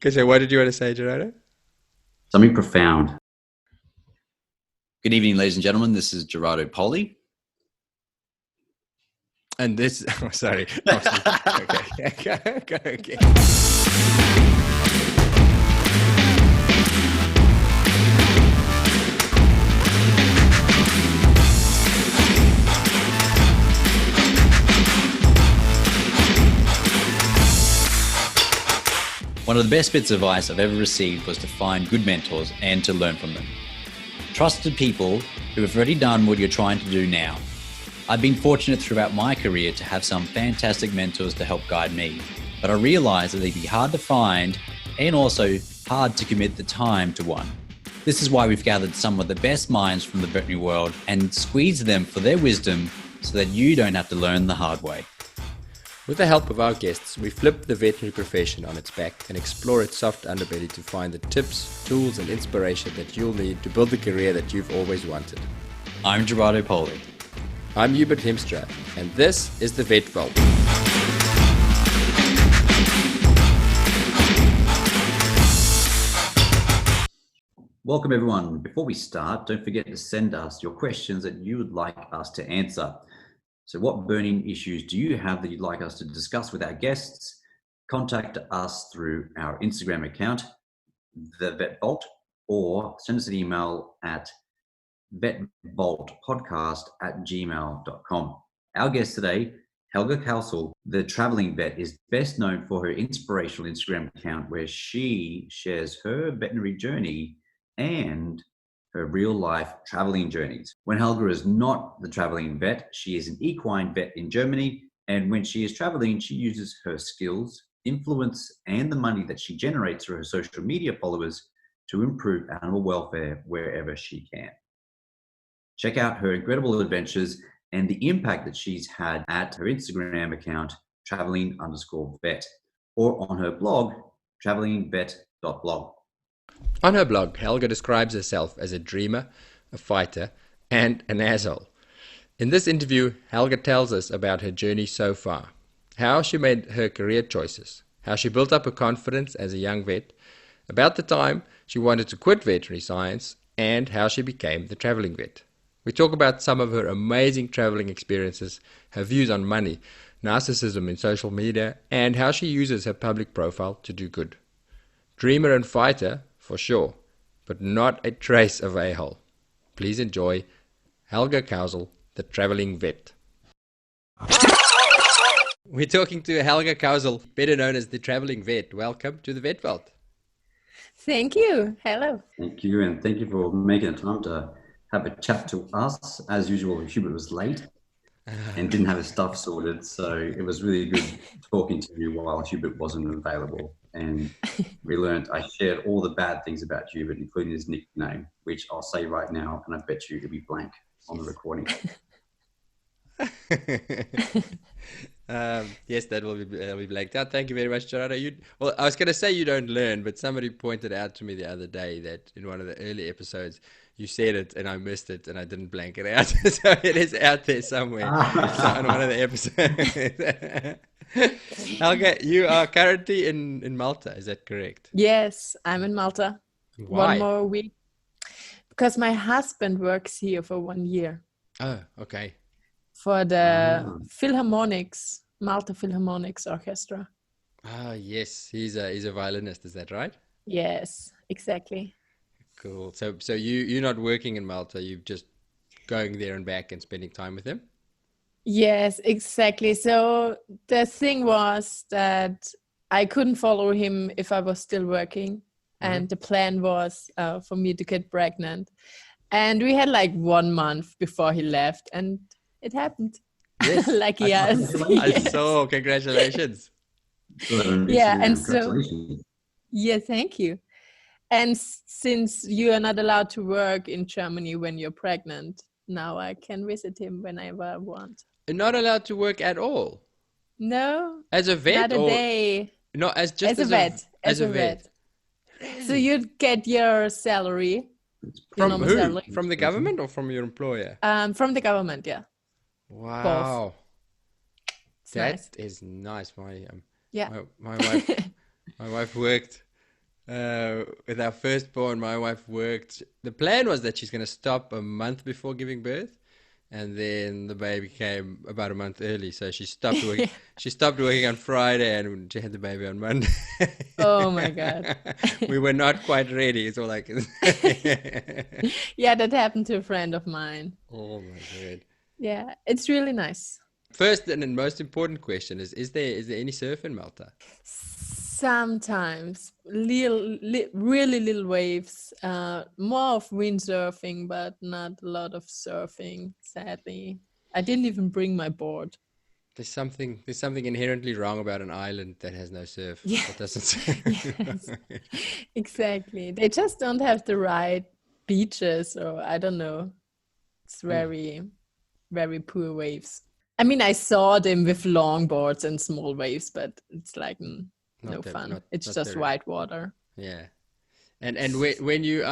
Okay, so what did you want to say, Gerardo? Something profound. Good evening, ladies and gentlemen. This is Gerardo Poli. And this, oh, sorry. Okay. One of the best bits of advice I've ever received was to find good mentors and to learn from them. Trusted people who have already done what you're trying to do now. I've been fortunate throughout my career to have some fantastic mentors to help guide me, but I realized that they'd be hard to find and also hard to commit the time to one. This is why we've gathered some of the best minds from the veterinary world and squeezed them for their wisdom so that you don't have to learn the hard way. With the help of our guests, we flip the veterinary profession on its back and explore its soft underbelly to find the tips, tools, and inspiration that you'll need to build the career that you've always wanted. I'm Gerardo Poli. I'm Hubert Hemstra, and this is the Vet Vault. Welcome everyone. Before we start, don't forget to send us your questions that you would like us to answer. So what burning issues do you have that you'd like us to discuss with our guests? Contact us through our Instagram account, The Vet Vault, or send us an email at vetvaultpodcast@gmail.com. Our guest today, Helga Kausel, the traveling vet, is best known for her inspirational Instagram account where she shares her veterinary journey and her real-life traveling journeys. When Helga is not the traveling vet, she is an equine vet in Germany, and when she is traveling, she uses her skills, influence, and the money that she generates through her social media followers to improve animal welfare wherever she can. Check out her incredible adventures and the impact that she's had at her Instagram account, traveling_vet, or on her blog, travelingvet.blog. On her blog, Helga describes herself as a dreamer, a fighter, and an asshole. In this interview, Helga tells us about her journey so far, how she made her career choices, how she built up her confidence as a young vet, about the time she wanted to quit veterinary science, and how she became the traveling vet. We talk about some of her amazing traveling experiences, her views on money, narcissism in social media, and how she uses her public profile to do good. Dreamer and fighter, for sure, but not a trace of a-hole. Please enjoy Helga Kausel, the traveling vet. We're talking to Helga Kausel, better known as the traveling vet. Welcome to the Vet Vault. Thank you. Hello. Thank you, and thank you for making the time to have a chat to us. As usual, Hubert was late and didn't have his stuff sorted, so it was really good talking to you while Hubert wasn't available. And we learned, I shared all the bad things about Hubert, including his nickname, which I'll say right now, and I bet you it'll be blank on the recording. Yes, that will be blanked out. Thank you very much, Gerardo. Well, I was going to say you don't learn, but somebody pointed out to me the other day that in one of the early episodes, you said it and I missed it and I didn't blank it out. So it is out there somewhere on one of the episodes. Helga, you are currently in Malta, is that correct? Yes, I'm in Malta. Why? 1 more week. Because my husband works here for 1 year. Oh, okay. For the Philharmonics, Malta Philharmonics Orchestra. Ah, yes. He's a violinist, is that right? Yes, exactly. Cool. So you're not working in Malta, you're just going there and back and spending time with him? Yes, exactly. So the thing was that I couldn't follow him if I was still working. And the plan was for me to get pregnant. And we had like 1 month before he left, and it happened. Yes. Like yes. I saw. Congratulations. Yeah, and so yeah, thank you. And since you are not allowed to work in Germany when you're pregnant, now I can visit him whenever I want. You're not allowed to work at all? No. As a vet? Not a day. No, as a vet. As a vet. Really? So you'd get your salary. From who? Salary. From the government or from your employer? From the government, yeah. Wow. That nice. is nice. My yeah. My wife worked With our firstborn, my wife worked. The plan was that she's going to stop a month before giving birth, and then the baby came about a month early, so she stopped working. She stopped working on Friday, and she had the baby on Monday. Oh my God. We were not quite ready. It's all I can say. Yeah, that happened to a friend of mine. Oh my God. Yeah, it's really nice. First and the most important question is there any surf in Malta? Sometimes really little waves, more of windsurfing, but not a lot of surfing, sadly. I didn't even bring my board. There's something inherently wrong about an island that has no surf. Yes. That doesn't surf. Yes, exactly. They just don't have the right beaches, or I don't know. It's very, very poor waves. I mean, I saw them with longboards and small waves, but it's like no fun. It's not just very- white water. Yeah, and when you're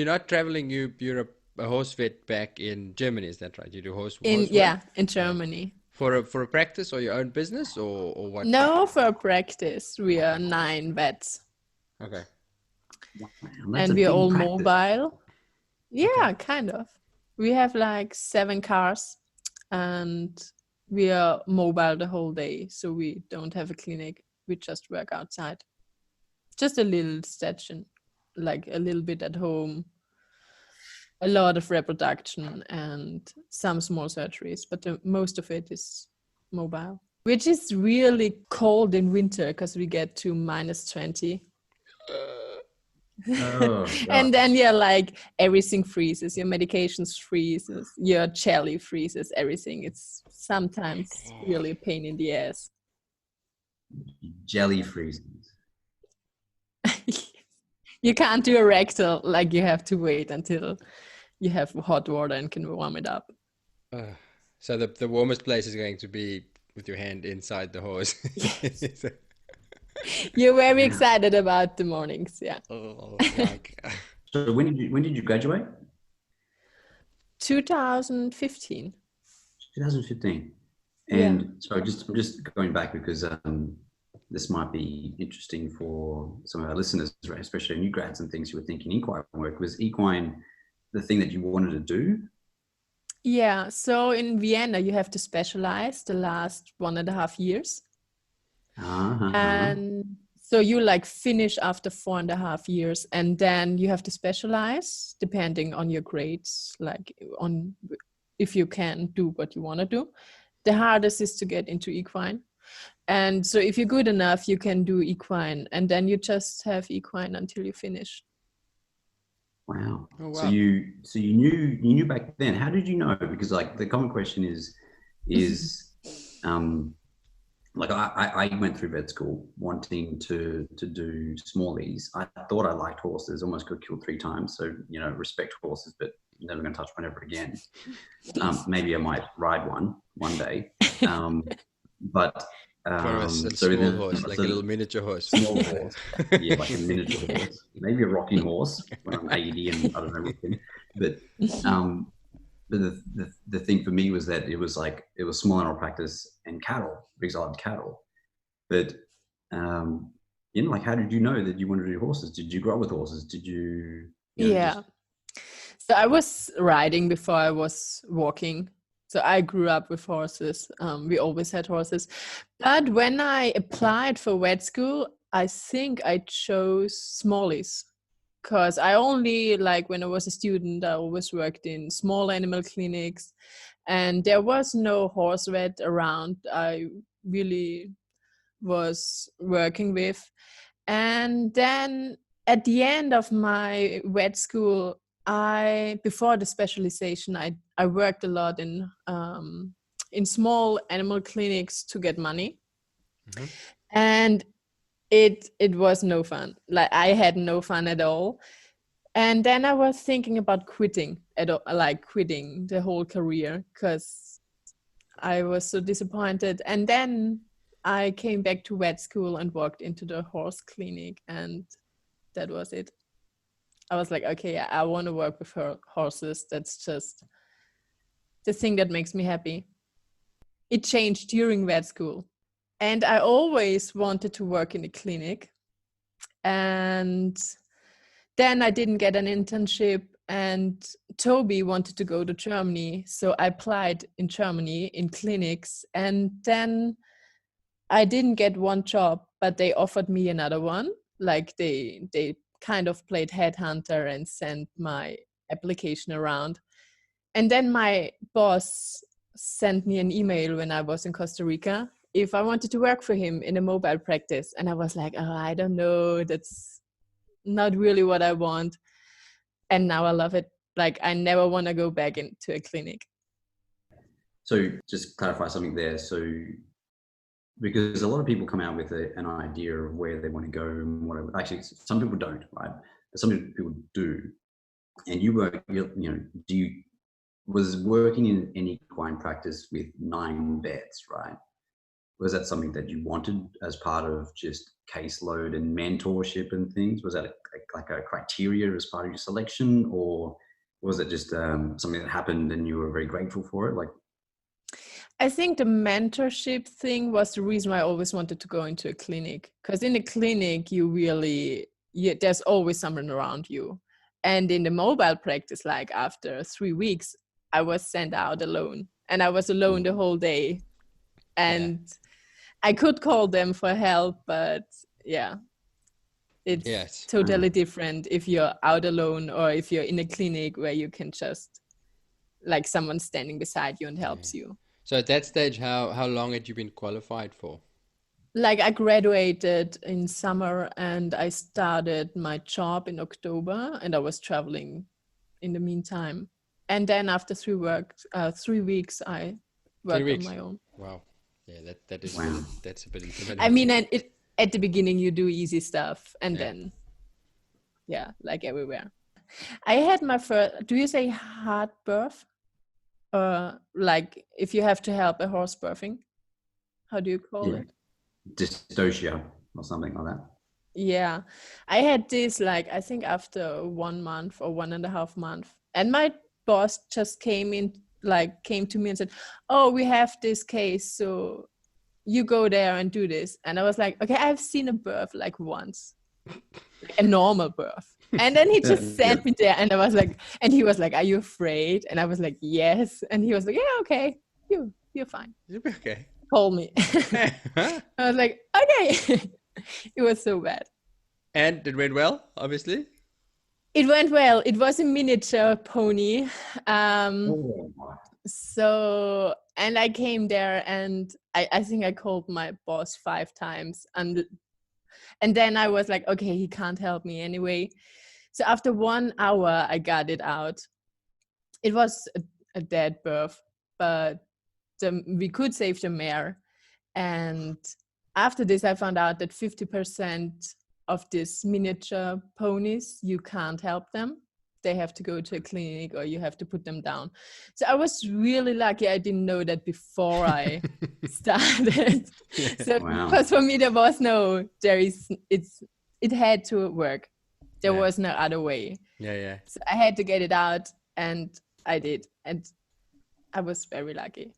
not traveling, you're a horse vet back in Germany. Is that right? You do horse work? In Germany. For a practice or your own business or what? No, for practice. We are 9 vets. Okay. Wow, And we are all mobile. Yeah, kind of. We have like 7 cars and we are mobile the whole day. So we don't have a clinic. We just work outside. Just a little session, like a little bit at home. A lot of reproduction and some small surgeries, but most of it is mobile, which is really cold in winter because we get to -20. Oh, And then like everything freezes, your medications freezes, your jelly freezes, everything. It's sometimes really a pain in the ass. jelly freezes. You can't do a rectal, like you have to wait until you have hot water and can warm it up. So the warmest place is going to be with your hand inside the horse. Yes. You're very excited about the mornings, yeah. Oh, So when did you graduate? 2015. 2015. Yeah. And so I'm just going back because this might be interesting for some of our listeners, right? Especially new grads and things who were thinking equine work. Was equine the thing that you wanted to do? Yeah, so in Vienna, you have to specialize the last 1.5 years. And so you like finish after 4.5 years, and then you have to specialize depending on your grades, like on if you can do what you want to do. The hardest is to get into equine. And so if you're good enough, you can do equine, and then you just have equine until you finish. Wow. Oh, wow. So you knew back then. How did you know? Because like the common question is like I went through vet school wanting to do smallies. I thought I liked horses, almost got killed 3 times. So, respect horses, but never going to touch one ever again. Maybe I might ride one day. But a small horse, like a little miniature horse. Small horse. Yeah, like a miniature horse. Maybe a rocking horse when I'm 80 and I don't know everything. But the thing for me was that it was small animal practice and cattle, because I loved cattle. But like, how did you know that you wanted to do horses? Did you grow up with horses? Did you? Yeah. So I was riding before I was walking. So I grew up with horses. We always had horses. But when I applied for vet school, I think I chose smallies. Because I only, like when I was a student, I always worked in small animal clinics. And there was no horse vet around I really was working with. And then at the end of my vet school, before the specialization, I worked a lot in small animal clinics to get money. Mm-hmm. And it was no fun. Like I had no fun at all. And then I was thinking about quitting the whole career, because I was so disappointed. And then I came back to vet school and walked into the horse clinic, and that was it. I was like, okay, I want to work with horses. That's just the thing that makes me happy. It changed during vet school. And I always wanted to work in a clinic. And then I didn't get an internship, and Toby wanted to go to Germany. So I applied in Germany in clinics, and then I didn't get one job, but they offered me another one. Like they kind of played headhunter and sent my application around. And then my boss sent me an email when I was in Costa Rica if I wanted to work for him in a mobile practice. And I was like, oh, I don't know, that's not really what I want. And now I love it. Like, I never want to go back into a clinic. So just clarify something there. So because a lot of people come out with an idea of where they want to go and whatever. Actually, some people don't, right? But some people do. And you work, was working in an equine practice with 9 vets, right? Was that something that you wanted as part of just caseload and mentorship and things? Was that like a criteria as part of your selection, or was it just something that happened and you were very grateful for it? Like, I think the mentorship thing was the reason why I always wanted to go into a clinic. Because in a clinic, there's always someone around you. And in the mobile practice, like after 3 weeks, I was sent out alone. And I was alone the whole day. And I could call them for help, but yeah, it's totally different if you're out alone or if you're in a clinic where you can just, like, someone standing beside you and helps you. So at that stage, how long had you been qualified for? Like, I graduated in summer and I started my job in October, and I was traveling in the meantime. And then after 3 weeks, I worked on my own. Wow. Yeah, that's a bit intimidating. I mean, and at the beginning you do easy stuff, and then, like everywhere. I had my first, do you say hard birth? Like if you have to help a horse birthing, how do you call it? Dystocia or something like that. Yeah, I had this, like, I think after 1 month or 1.5 months, and my boss just came to me and said, oh, we have this case, so you go there and do this. And I was like, okay, I've seen a birth like once, a normal birth. And then he just sent me there, and I was like, and he was like, are you afraid? And I was like, yes. And he was like, yeah, okay, you're fine. You'll be okay. Call me. I was like, okay. It was so bad. And it went well, obviously? It went well. It was a miniature pony. So, and I came there, and I think I called my boss 5 times. And then I was like, okay, he can't help me anyway. So after 1 hour, I got it out. It was a dead birth, but we could save the mare. And after this, I found out that 50% of these miniature ponies, you can't help them. They have to go to a clinic or you have to put them down. So I was really lucky. I didn't know that before I started. So because for me, there was it had to work. There was no other way. Yeah. So I had to get it out, and I did. And I was very lucky.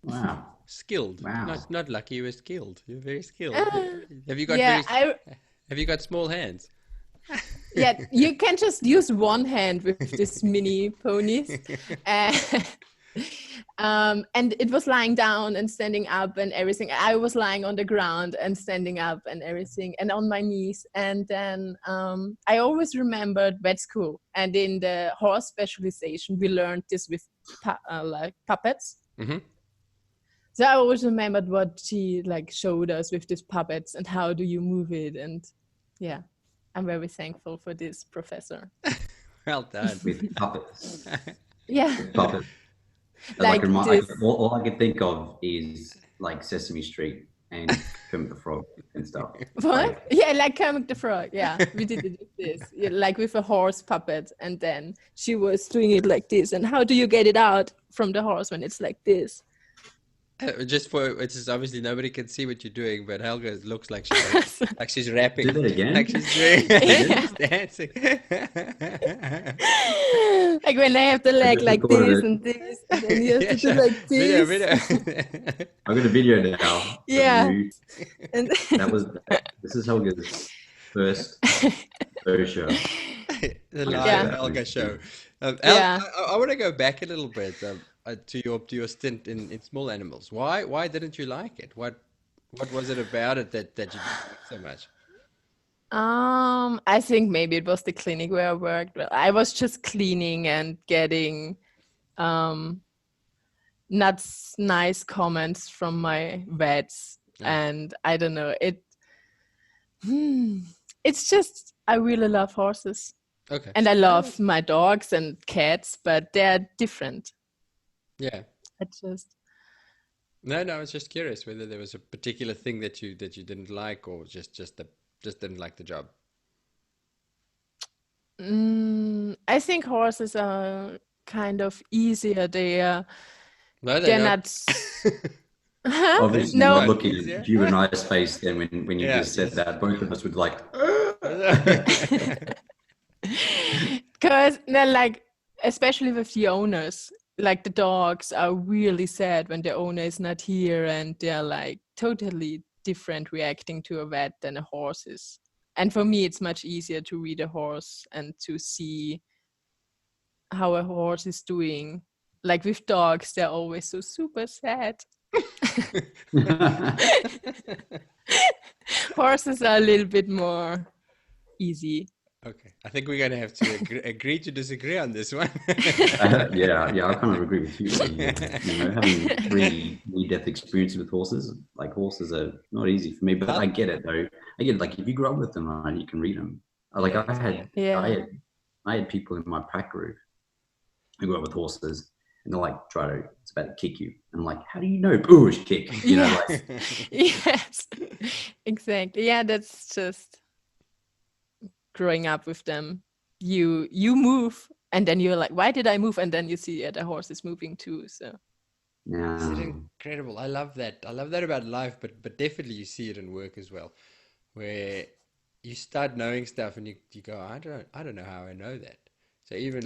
Wow. Skilled. Wow. Not lucky, you were skilled. You're very skilled. Have you got small hands? Yeah, you can just use one hand with this mini ponies. And it was lying down and standing up and everything. I was lying on the ground and standing up and everything, and on my knees. And then I always remembered vet school, and in the horse specialization we learned this with like puppets. Mm-hmm. So I always remembered what she showed us with these puppets and how do you move it. And yeah, I'm very thankful for this professor. Well done. With puppets. Yeah. With puppets. All I could think of is like Sesame Street and Kermit the Frog and stuff. What? Yeah, like Kermit the Frog. Yeah, we did it with this, like with a horse puppet, and then she was doing it like this. And how do you get it out from the horse when it's like this? It's obviously nobody can see what you're doing, but Helga looks like she's rapping. Do that again. Like she's doing dancing. Like when I have the leg like this and this, and then you have to do like this. Video. I've got a video now. Yeah. And this is Helga's first show. The Yeah. live Helga show. Yeah. I want to go back a little bit to your stint in small animals. Why didn't you like it? What was it about it that you didn't like so much? I think maybe it was the clinic where I worked. Well, I was just cleaning and getting um not nice comments from my vets, Ah, and I don't know it. It's just I really love horses, okay. and I love my dogs and cats, but they're different. Yeah. I just No, I was just curious whether there was a particular thing that you didn't like, or just didn't like the job. I think horses are kind of easier. No, they're They're not. not. Huh? They're Obviously, not No, not looking easier. at you and I's face then when you Yeah, just said yes. that. Both of us would like, because they're like, especially with the owners, like the dogs are really sad when the owner is not here, and they're like totally different reacting to a vet than a horse is. And for me, it's much easier to read a horse and to see how a horse is doing. Like with dogs, they're always so super sad. Horses are a little bit more easy. Okay, I think we're going to have to agree to disagree on this one. yeah, I kind of agree with you. Having three near-death experiences with horses, like horses are not easy for me, but I get it though. I get it. Like if you grow up with them, right, you can read them. Like Yeah, Yeah. I had people in my pack group who grew up with horses, and they're like, it's about to kick you. And I'm like, how do you know? Boosh, kick. Yes. Yes. Exactly. Yeah, that's just growing up with them. You move, and then you're like, why did I move? And then you see the horse is moving too. So Is it Yeah. incredible? I love that. I love that about life, but definitely you see it in work as well, where you start knowing stuff and you go, I don't know how I know that. So yeah.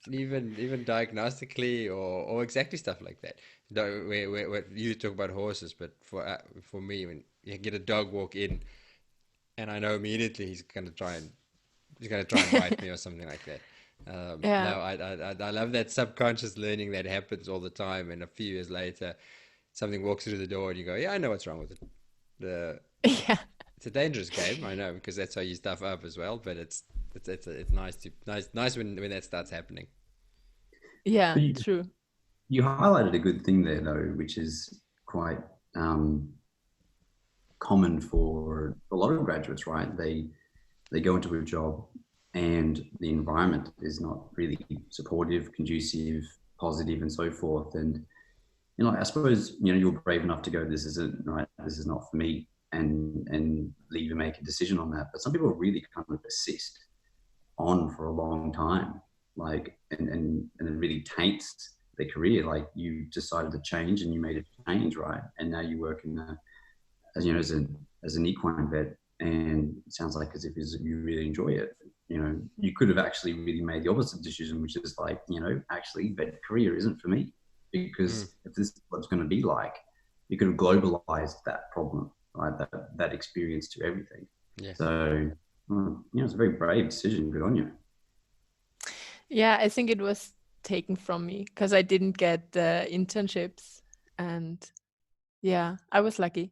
even diagnostically or exactly stuff like that. Where you talk about horses, but for me, when you get a dog walk in, and I know immediately he's gonna try and bite me or something like that. Yeah. No, I love that subconscious learning that happens all the time, and a few years later, something walks through the door, and you go, "Yeah, I know what's wrong with it." The Yeah. It's a dangerous game, I know, because that's how you stuff up as well. But it's nice when that starts happening. Yeah. But True. you highlighted a good thing there, though, which is quite common for a lot of graduates, right? They go into a job and the environment is not really supportive, conducive, positive, and so forth. And I suppose you're brave enough to go, this isn't right, this is not for me, and leave and make a decision on that. But some people really kind of persist on for a long time, like, and it really taints their career. Like you decided to change and you made a change, right? And now you work in as an equine vet, and it sounds like as if you really enjoy it. You could have actually really made the opposite decision, which is like, actually vet career isn't for me, because if this is what it's going to be like, you could have globalized that problem, right? That experience to everything. Yeah. So, it's a very brave decision. Good on you. Yeah, I think it was taken from me because I didn't get the internships, and yeah, I was lucky.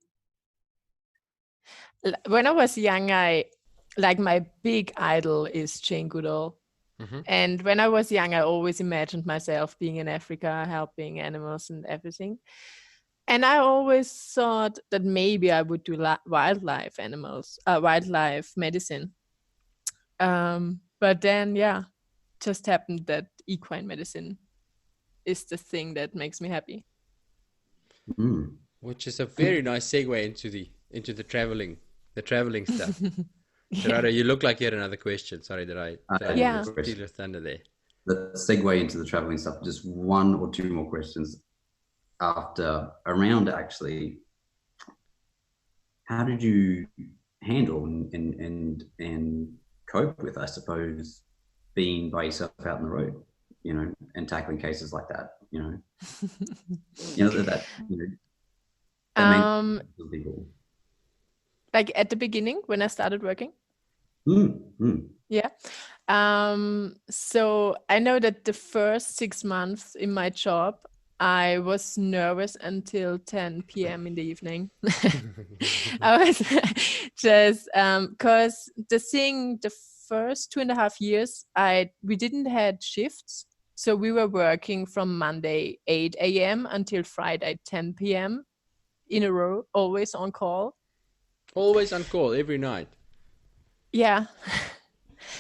When I was young, my big idol is Jane Goodall. Mm-hmm. And when I was young, I always imagined myself being in Africa, helping animals and everything. And I always thought that maybe I would do wildlife medicine. But then, yeah, just happened that equine medicine is the thing that makes me happy. Mm. Which is a very nice segue into the traveling stuff. Gerardo, you look like you had another question. Sorry, did I Yeah. steal your thunder there? Let's segue into the traveling stuff. Just one or two more questions around actually. How did you handle and cope with, I suppose, being by yourself out on the road, and tackling cases like that, that Like at the beginning when I started working? Mm, mm. Yeah. So I know that the first 6 months in my job, I was nervous until 10 p.m. in the evening. I was just because the first 2.5 years, we didn't had shifts, so we were working from Monday 8 a.m. until Friday 10 p.m. in a row, always on call. Always on call every night. Yeah.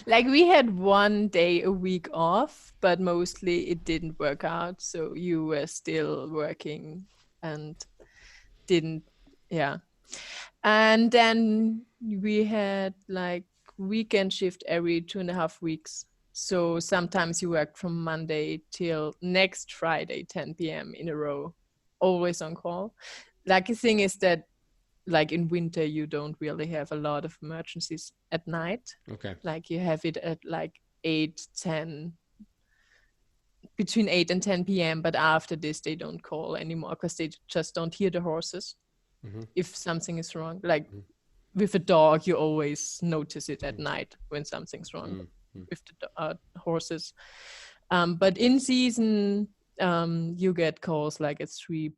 Like we had 1 day a week off, but mostly it didn't work out. So you were still working and didn't, yeah. And then we had like weekend shift every 2.5 weeks. So sometimes you worked from Monday till next Friday, 10 p.m. in a row, always on call. Lucky thing is that like in winter, you don't really have a lot of emergencies at night. Okay. Like you have it at like 8, 10, between 8 and 10 p.m. But after this, they don't call anymore because they just don't hear the horses. Mm-hmm. If something is wrong, like with a dog, you always notice it at night when something's wrong with the horses. But in season, you get calls like at 3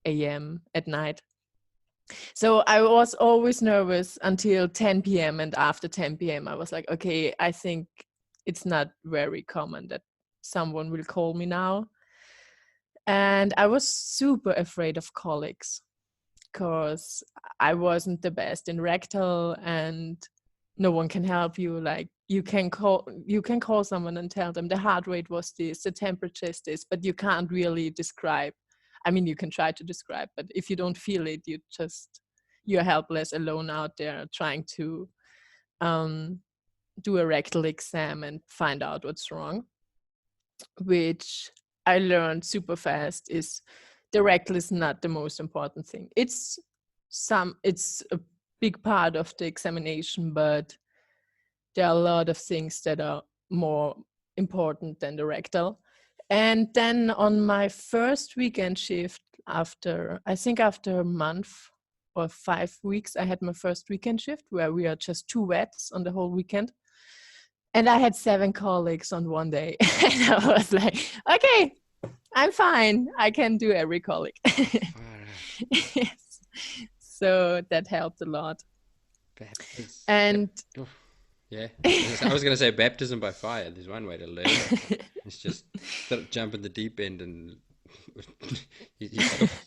a.m. at night. So I was always nervous until 10 p.m. And after 10 p.m., I was like, okay, I think it's not very common that someone will call me now. And I was super afraid of colics because I wasn't the best in rectal and no one can help you. Like you can call someone and tell them the heart rate was this, the temperature is this, but you can't really describe. I mean, you can try to describe, but if you don't feel it, you're helpless alone out there trying to do a rectal exam and find out what's wrong, which I learned super fast is the rectal is not the most important thing. It's a big part of the examination, but there are a lot of things that are more important than the rectal. And then on my first weekend shift, after a month or 5 weeks, I had my first weekend shift where we are just 2 vets on the whole weekend. And I had 7 colleagues on one day. And I was like, okay, I'm fine. I can do every colleague. Yes. So that helped a lot. And yeah, I was going to say baptism by fire. There's one way to learn. It's just jump in the deep end and you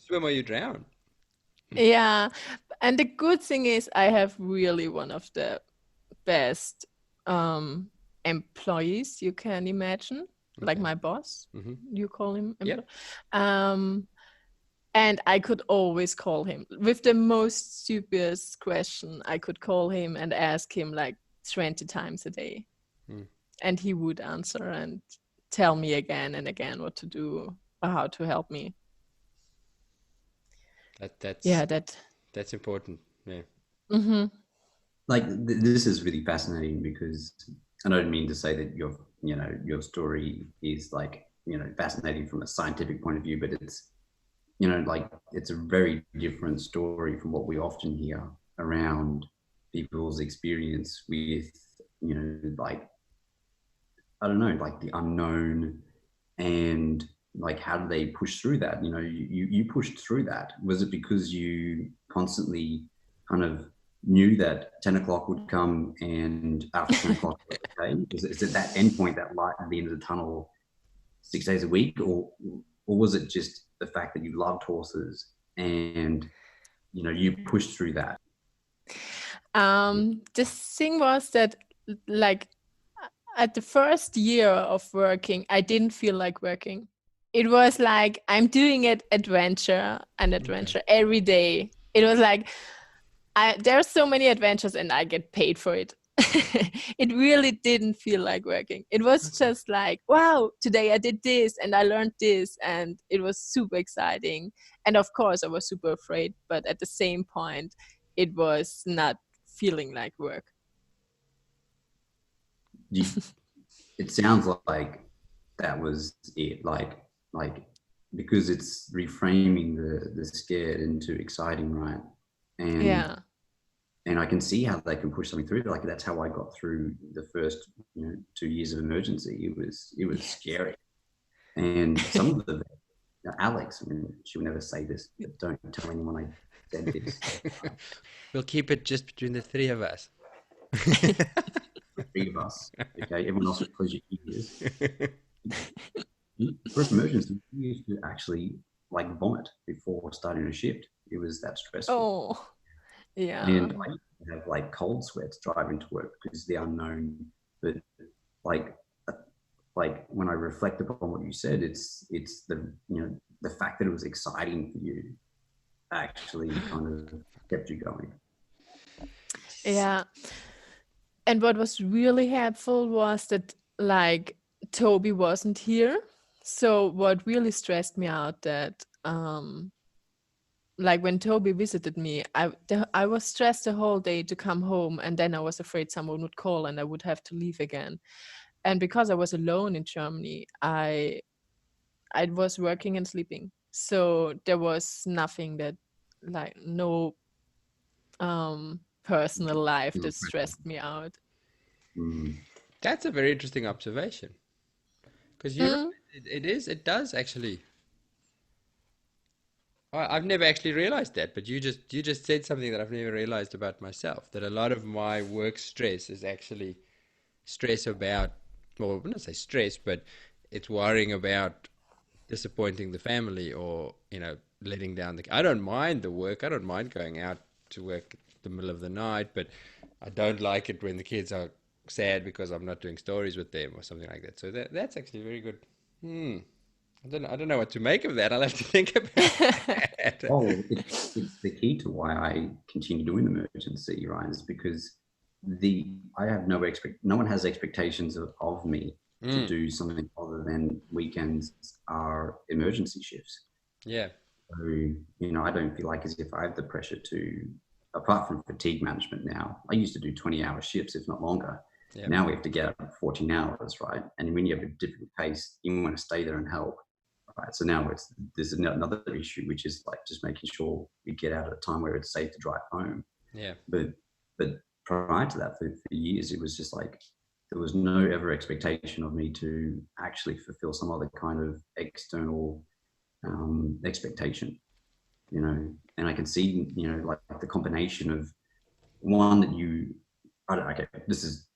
swim or you drown. Yeah. And the good thing is I have really one of the best employees you can imagine, like my boss. You call him employee. Yep. And I could always call him with the most stupidest question. I could call him and ask him like 20 times a day. And he would answer and tell me again and again what to do or how to help me. That's important. Yeah. Mm-hmm. Like this is really fascinating because I don't mean to say that your story is like, fascinating from a scientific point of view, but it's, like it's a very different story from what we often hear around people's experience with, like, I don't know, like the unknown and like how do they push through that? You pushed through that. Was it because you constantly kind of knew that 10 o'clock would come and after 10 o'clock, okay? Is it that endpoint, that light at the end of the tunnel 6 days a week? Or was it just the fact that you loved horses and, you pushed through that? The thing was that like at the first year of working, I didn't feel like working. It was like I'm doing it adventure every day. It was like there are so many adventures and I get paid for it. It really didn't feel like working. It was just like, wow, today I did this and I learned this and it was super exciting. And of course I was super afraid, but at the same point, it was not feeling like work. It sounds like that was it, like because it's reframing the scared into exciting, right? And yeah, And I can see how they can push something through. Like that's how I got through the first 2 years of emergency. It was scary. And some of the Alex, I mean, she would never say this, but don't tell anyone I said this. We'll keep it just between the three of us. The three of us, okay? Everyone else will close your ears. For emergency, you used to actually like vomit before starting a shift. It was that stressful. Oh, yeah. And I used to have like cold sweats driving to work because the unknown. But like when I reflect upon what you said, it's the the fact that it was exciting for you actually kind of kept you going. Yeah. And what was really helpful was that like Toby wasn't here. So what really stressed me out that like when Toby visited me, I was stressed the whole day to come home, and then I was afraid someone would call and I would have to leave again. And because I was alone in Germany, I was working and sleeping. So there was nothing that like no personal life that stressed me out. That's a very interesting observation, because it does actually. I've never actually realized that, but you just said something that I've never realized about myself, that a lot of my work stress is actually stress about, well, I wouldn't say stress, but it's worrying about disappointing the family, or letting down I don't mind the work. I don't mind going out to work in the middle of the night, but I don't like it when the kids are sad because I'm not doing stories with them or something like that. So that's actually very good. I don't know what to make of that. I'll have to think about that. Oh, it's the key to why I continue doing emergency, right? Is because I have no one has expectations of me to do something other than weekends are emergency shifts. Yeah. So, I don't feel like as if I have the pressure to, apart from fatigue management now, I used to do 20-hour shifts, if not longer. Yeah. Now we have to get up 14 hours, right? And when you have a different pace, you want to stay there and help, right? So now there's another issue, which is like just making sure we get out at a time where it's safe to drive home. Yeah. But prior to that, for years, it was just like, there was no ever expectation of me to actually fulfill some other kind of external expectation, and I can see, like the combination of one that okay, this is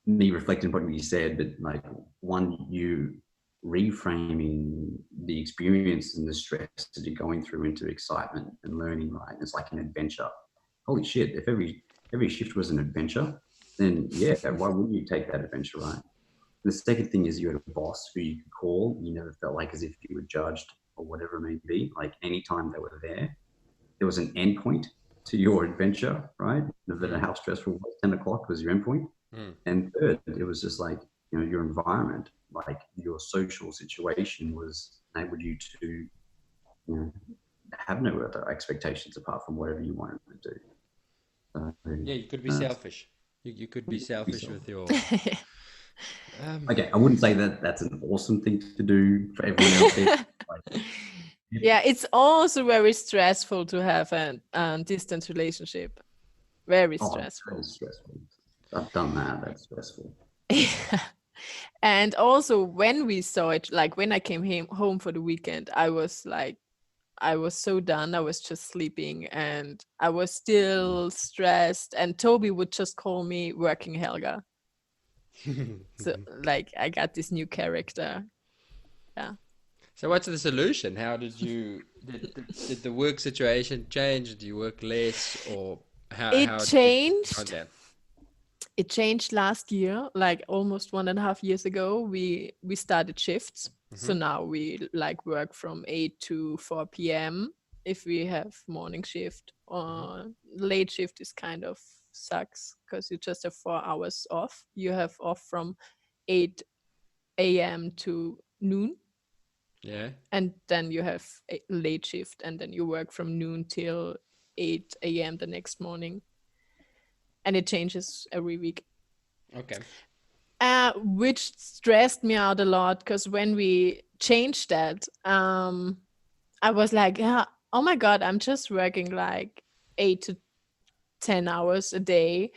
me reflecting on what you said, but like one, you reframing the experience and the stress that you're going through into excitement and learning, right? It's like an adventure. Holy shit, if every shift was an adventure, then yeah, why wouldn't you take that adventure, right? The second thing is you had a boss who you could call. You never felt like as if you were judged or whatever it may be. Like anytime they were there was an end point to your adventure, right? No matter how stressful it was, 10 o'clock was your end point. And third, it was just like, your environment, like your social situation was enabled you to, have no other expectations apart from whatever you wanted to do. Yeah, you could be selfish. You could be selfish with your... Okay, I wouldn't say that that's an awesome thing to do for everyone else there. Yeah, it's also very stressful to have a distance relationship. Very stressful. Very stressful. I've done that. That's stressful. Yeah. And also when we saw it, like when I came home for the weekend, I was so done. I was just sleeping and I was still stressed. And Toby would just call me working Helga. So like I got this new character. Yeah. So what's the solution? How did the work situation change? Did you work less, or how changed? It changed last year, like almost 1.5 years ago. We started shifts. So now we like work from 8 to 4 p.m. if we have morning shift. Late shift is kind of sucks because you just have 4 hours off. You have off from 8 a.m. to noon. Yeah. And then you have a late shift, and then you work from noon till 8 a.m. the next morning. And it changes every week. Okay. Which stressed me out a lot because when we changed that, I was like, oh my God, I'm just working like 8 10 hours a day,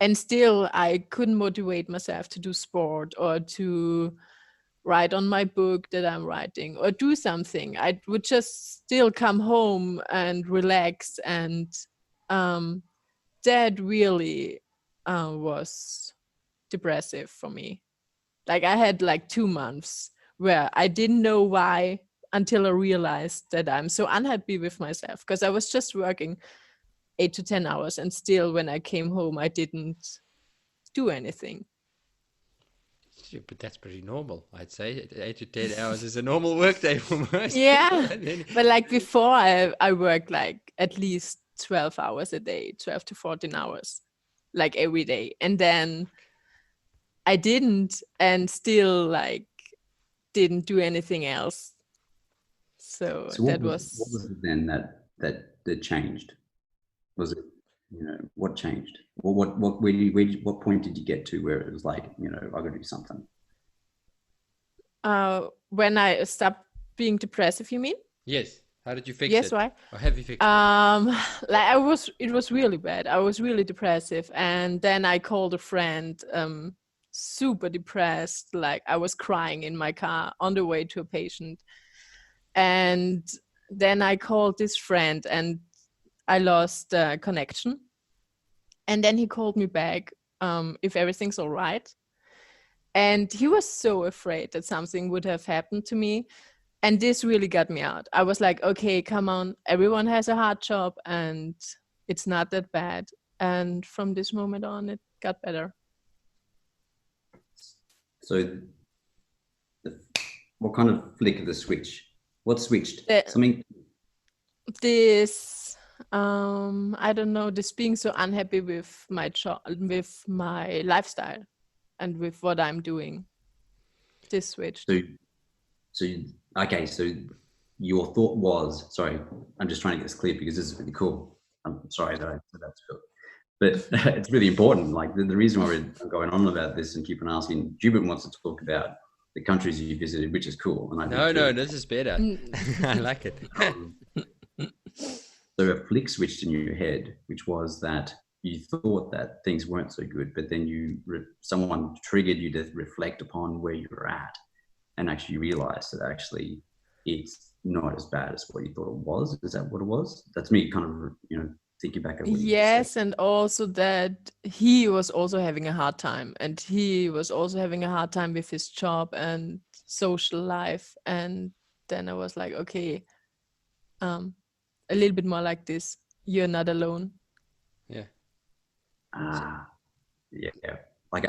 and still I couldn't motivate myself to do sport or to write on my book that I'm writing or do something. I would just still come home and relax, and that really was depressive for me. Like I had like 2 months where I didn't know why until I realized that I'm so unhappy with myself because I was just working 8 to 10 hours, and still when I came home I didn't do anything. Yeah, but that's pretty normal, I'd say. 8 to 10 hours is a normal workday for most people. Yeah, And then, but like before I worked like at least 12 hours a day, 12 to 14 hours, like every day. And then I didn't, and still like didn't do anything else. So So that what was was it then that changed? Was it, what changed? What point did you get to where it was like, I got to do something? when I stopped being depressive, you mean? yes. How did you fix Yes, it? why? Or have you fixed it? Like it was really bad. I was really depressive, and then I called a friend, super depressed. Like I was crying in my car on the way to a patient, and then I called this friend, and I lost connection. And then he called me back, if everything's all right. And he was so afraid that something would have happened to me. And this really got me out. I was like, okay, come on, everyone has a hard job and it's not that bad. And from this moment on, it got better. So what kind of flick of the switch? What switched? The, Something. this, I don't know, this being so unhappy with my job, with my lifestyle and with what I'm doing, this switched. Okay, so your thought was, sorry, I'm just trying to get this clear because this is really cool. I'm sorry that I said that, but it's really important. Like the reason why we're going on about this and keep on asking, Jubin wants to talk about the countries you visited, which is cool, and I do No, too. this is better. I like it. So a flick switched in your head, which was that you thought that things weren't so good, but then someone triggered you to reflect upon where you were at, and actually realize that actually it's not as bad as what you thought it was. Is that what it was? That's me kind of, thinking back at what you Yes, said. and also that he was also having a hard time, and he was also having a hard time with his job and social life. And then I was like, okay, a little bit more like this. You're not alone. Yeah. Yeah. Like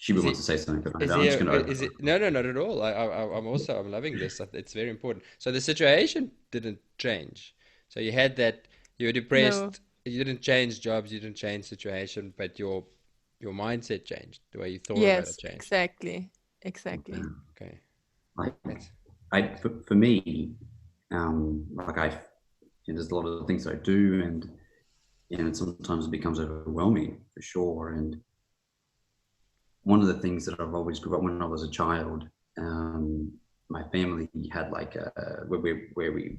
Shubin wants to say something, but I'm just going to. Is it? No, not at all. I'm loving this. It's very important. So the situation didn't change. So you had that, you were No. depressed, you didn't change jobs, you didn't change situation, but your mindset changed. The way you thought about it Yes, changed. exactly. Okay. Like, That's for me, like there's a lot of things I do, and sometimes it becomes overwhelming for sure. And one of the things that I've always grew up when I was a child, my family had like where we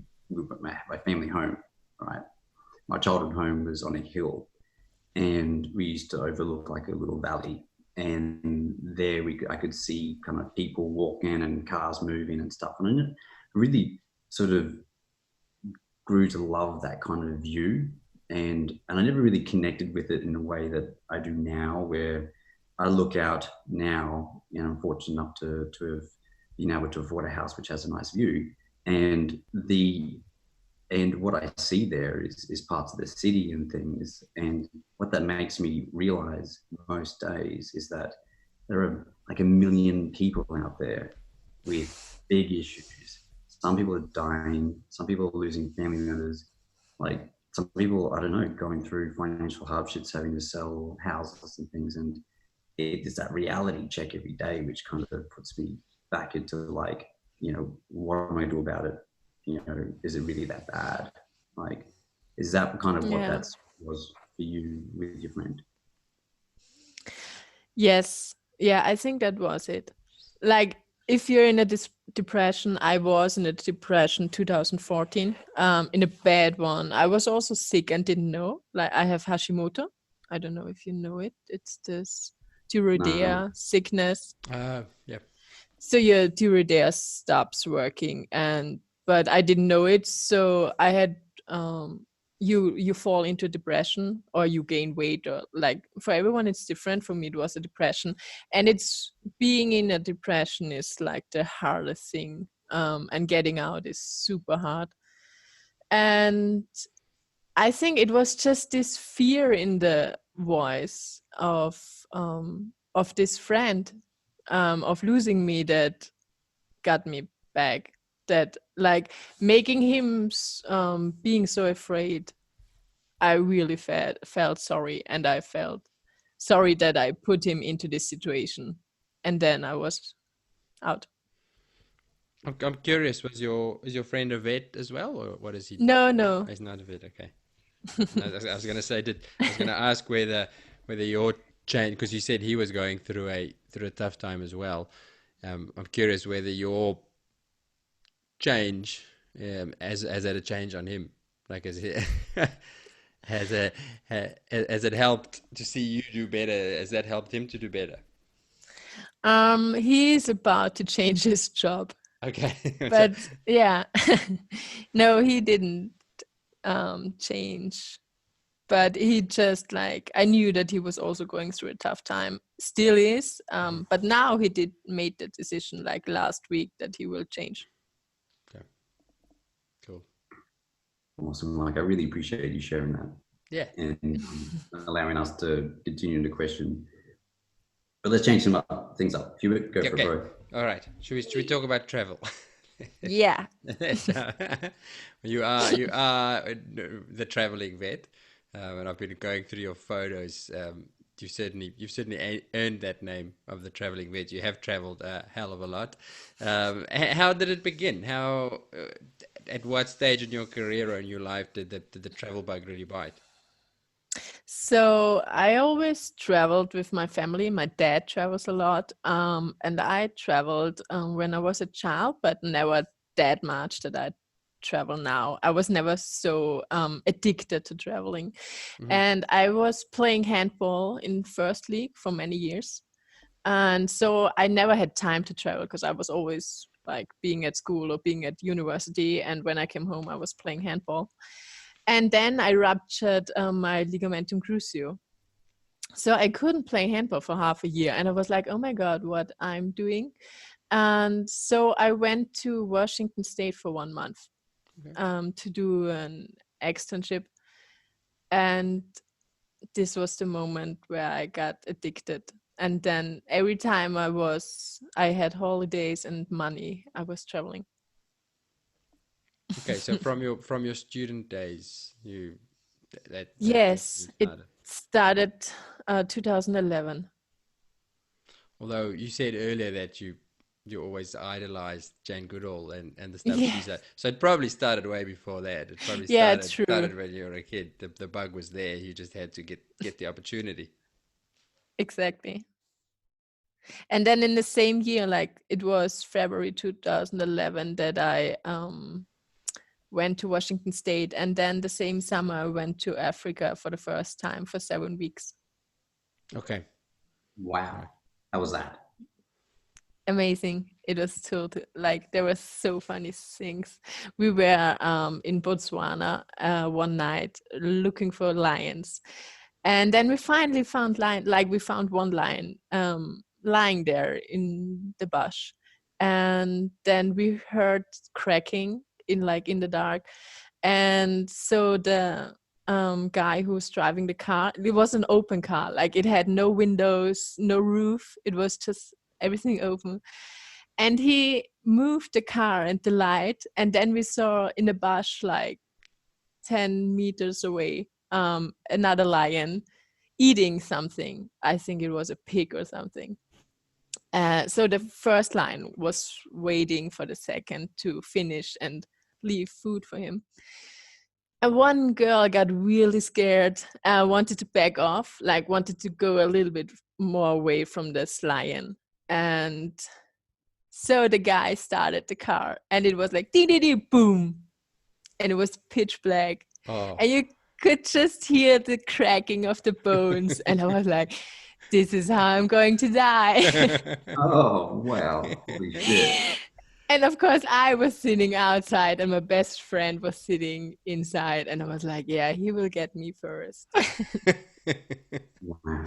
my family home, right? My childhood home was on a hill, and we used to overlook like a little valley, and there I could see kind of people walking and cars moving and stuff, and I really sort of grew to love that kind of view, and I never really connected with it in a way that I do now, where I look out now, I'm fortunate enough to have been able to afford a house which has a nice view, and what I see there is parts of the city and things. And what that makes me realize most days is that there are like a million people out there with big issues. Some people are dying, some people are losing family members, like some people, I don't know, going through financial hardships, having to sell houses and things. And it's that reality check every day, which kind of puts me back into like, what am I going to do about it? Is it really that bad? Like, is that kind of what Yeah. that was for you with your friend? Yes. Yeah, I think that was it. Like if you're in a depression, I was in a depression 2014, in a bad one. I was also sick and didn't know. Like I have Hashimoto. I don't know if you know it. It's this No. thyroidea sickness. Yeah. So your thyroidea stops working, but I didn't know it. So I had you fall into depression or you gain weight, or like for everyone it's different. For me it was a depression, and it's being in a depression is like the hardest thing, and getting out is super hard. And I think it was just this fear in the voice of this friend, of losing me, that got me back. That like making him being so afraid, I really felt sorry, and I felt sorry that I put him into this situation, and then I was out. I'm curious. Was your friend a vet as well, or what is he? No, no. He's not a vet. Okay. No, I was going to say, I was going to ask whether your change, because you said he was going through a tough time as well. I'm curious whether your change has had a change on him. Like, has a has it helped to see you do better? Has that helped him to do better? He's about to change his job, Okay. So, but yeah. No, he didn't change, but he just like, I knew that he was also going through a tough time, still is, but now he did made the decision like last week that he will change. okay. Cool. Awesome. Like, I really appreciate you sharing that Yeah. and allowing us to continue the question. But let's change things up. If you would go for Okay. broke. All right. Should we talk about travel? Yeah. So, you are the traveling vet, and I've been going through your photos. You've certainly earned that name of the traveling vet. You have traveled a hell of a lot. How did it begin? At what stage in your career or in your life did the travel bug really bite? So I always traveled with my family. My dad travels a lot, and I traveled when I was a child, but never that much that I travel now. I was never so addicted to traveling, Hmm. and I was playing handball in first league for many years, and so I never had time to travel because I was always like being at school or being at university, and when I came home, I was playing handball. And then I ruptured my ligamentum crucio. So I couldn't play handball for half a year. And I was like, oh my God, what I'm doing. And so I went to Washington State for 1 month, Okay. to do an externship. And this was the moment where I got addicted. And then every time I had holidays and money, I was traveling. Okay. So from your student days, that's when you Yes, it started. started 2011. Although you said earlier that you always idolized Jane Goodall and the stuff she's Yes. at. So it probably started way before that. It probably Yeah, started true. started when you were a kid. The bug was there. You just had to get the opportunity. Exactly. And then in the same year, like it was February 2011 that I went to Washington State. And then the same summer, I went to Africa for the first time for 7 weeks. Okay. Wow. How was that? Amazing. It was total, like there were so funny things. We were in Botswana one night looking for lions. And then we finally found lion, like we found one lion lying there in the bush. And then we heard cracking in the dark. And so the guy who was driving the car, it was an open car, like it had no windows, no roof. It was just everything open. And he moved the car and the light. And then we saw in the bush, like 10 meters away, another lion eating something. I think it was a pig or something. So the first lion was waiting for the second to finish and leave food for him. And one girl got really scared, wanted to back off, like wanted to go a little bit more away from this lion. And So the guy started the car, and it was like dee dee dee boom, and it was pitch black, Oh. and you could just hear the cracking of the bones, and I was like, this is how I'm going to die. Oh, wow. Holy shit. And of course, I was sitting outside, and my best friend was sitting inside, and I was like, yeah, he will get me first. Wow.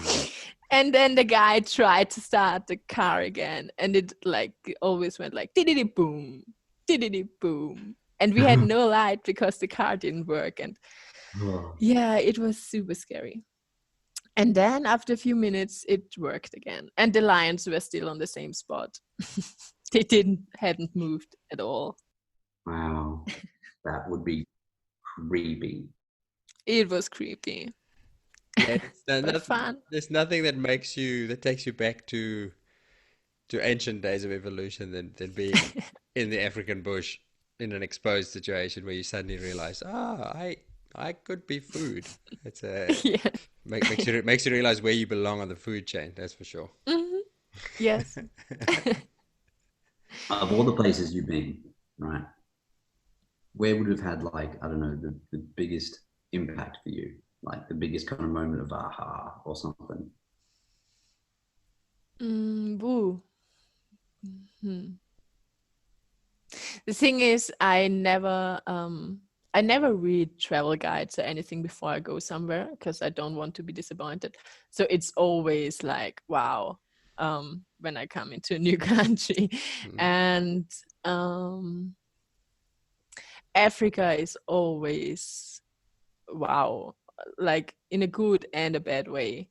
And then the guy tried to start the car again, and it like always went like dee dee boom, dee boom, and we had no light because the car didn't work, and Oh. yeah, it was super scary. And then after a few minutes, it worked again, and the lions were still on the same spot. They hadn't moved at all. Wow. That would be creepy. It was creepy, Yeah, but fun. there's nothing that takes you back to ancient days of evolution than being in the African bush in an exposed situation where you suddenly realize, I could be food. It's a Yeah. makes you realize where you belong on the food chain. That's for sure. Mm-hmm. Yes. Of all the places you've been, right, where would have had, like, I don't know, the biggest impact for you? Like the biggest kind of moment of aha or something? Boo. The thing is, I never read travel guides or anything before I go somewhere because I don't want to be disappointed. So it's always like, wow, when I come into a new country. And Africa is always, wow, like in a good and a bad way.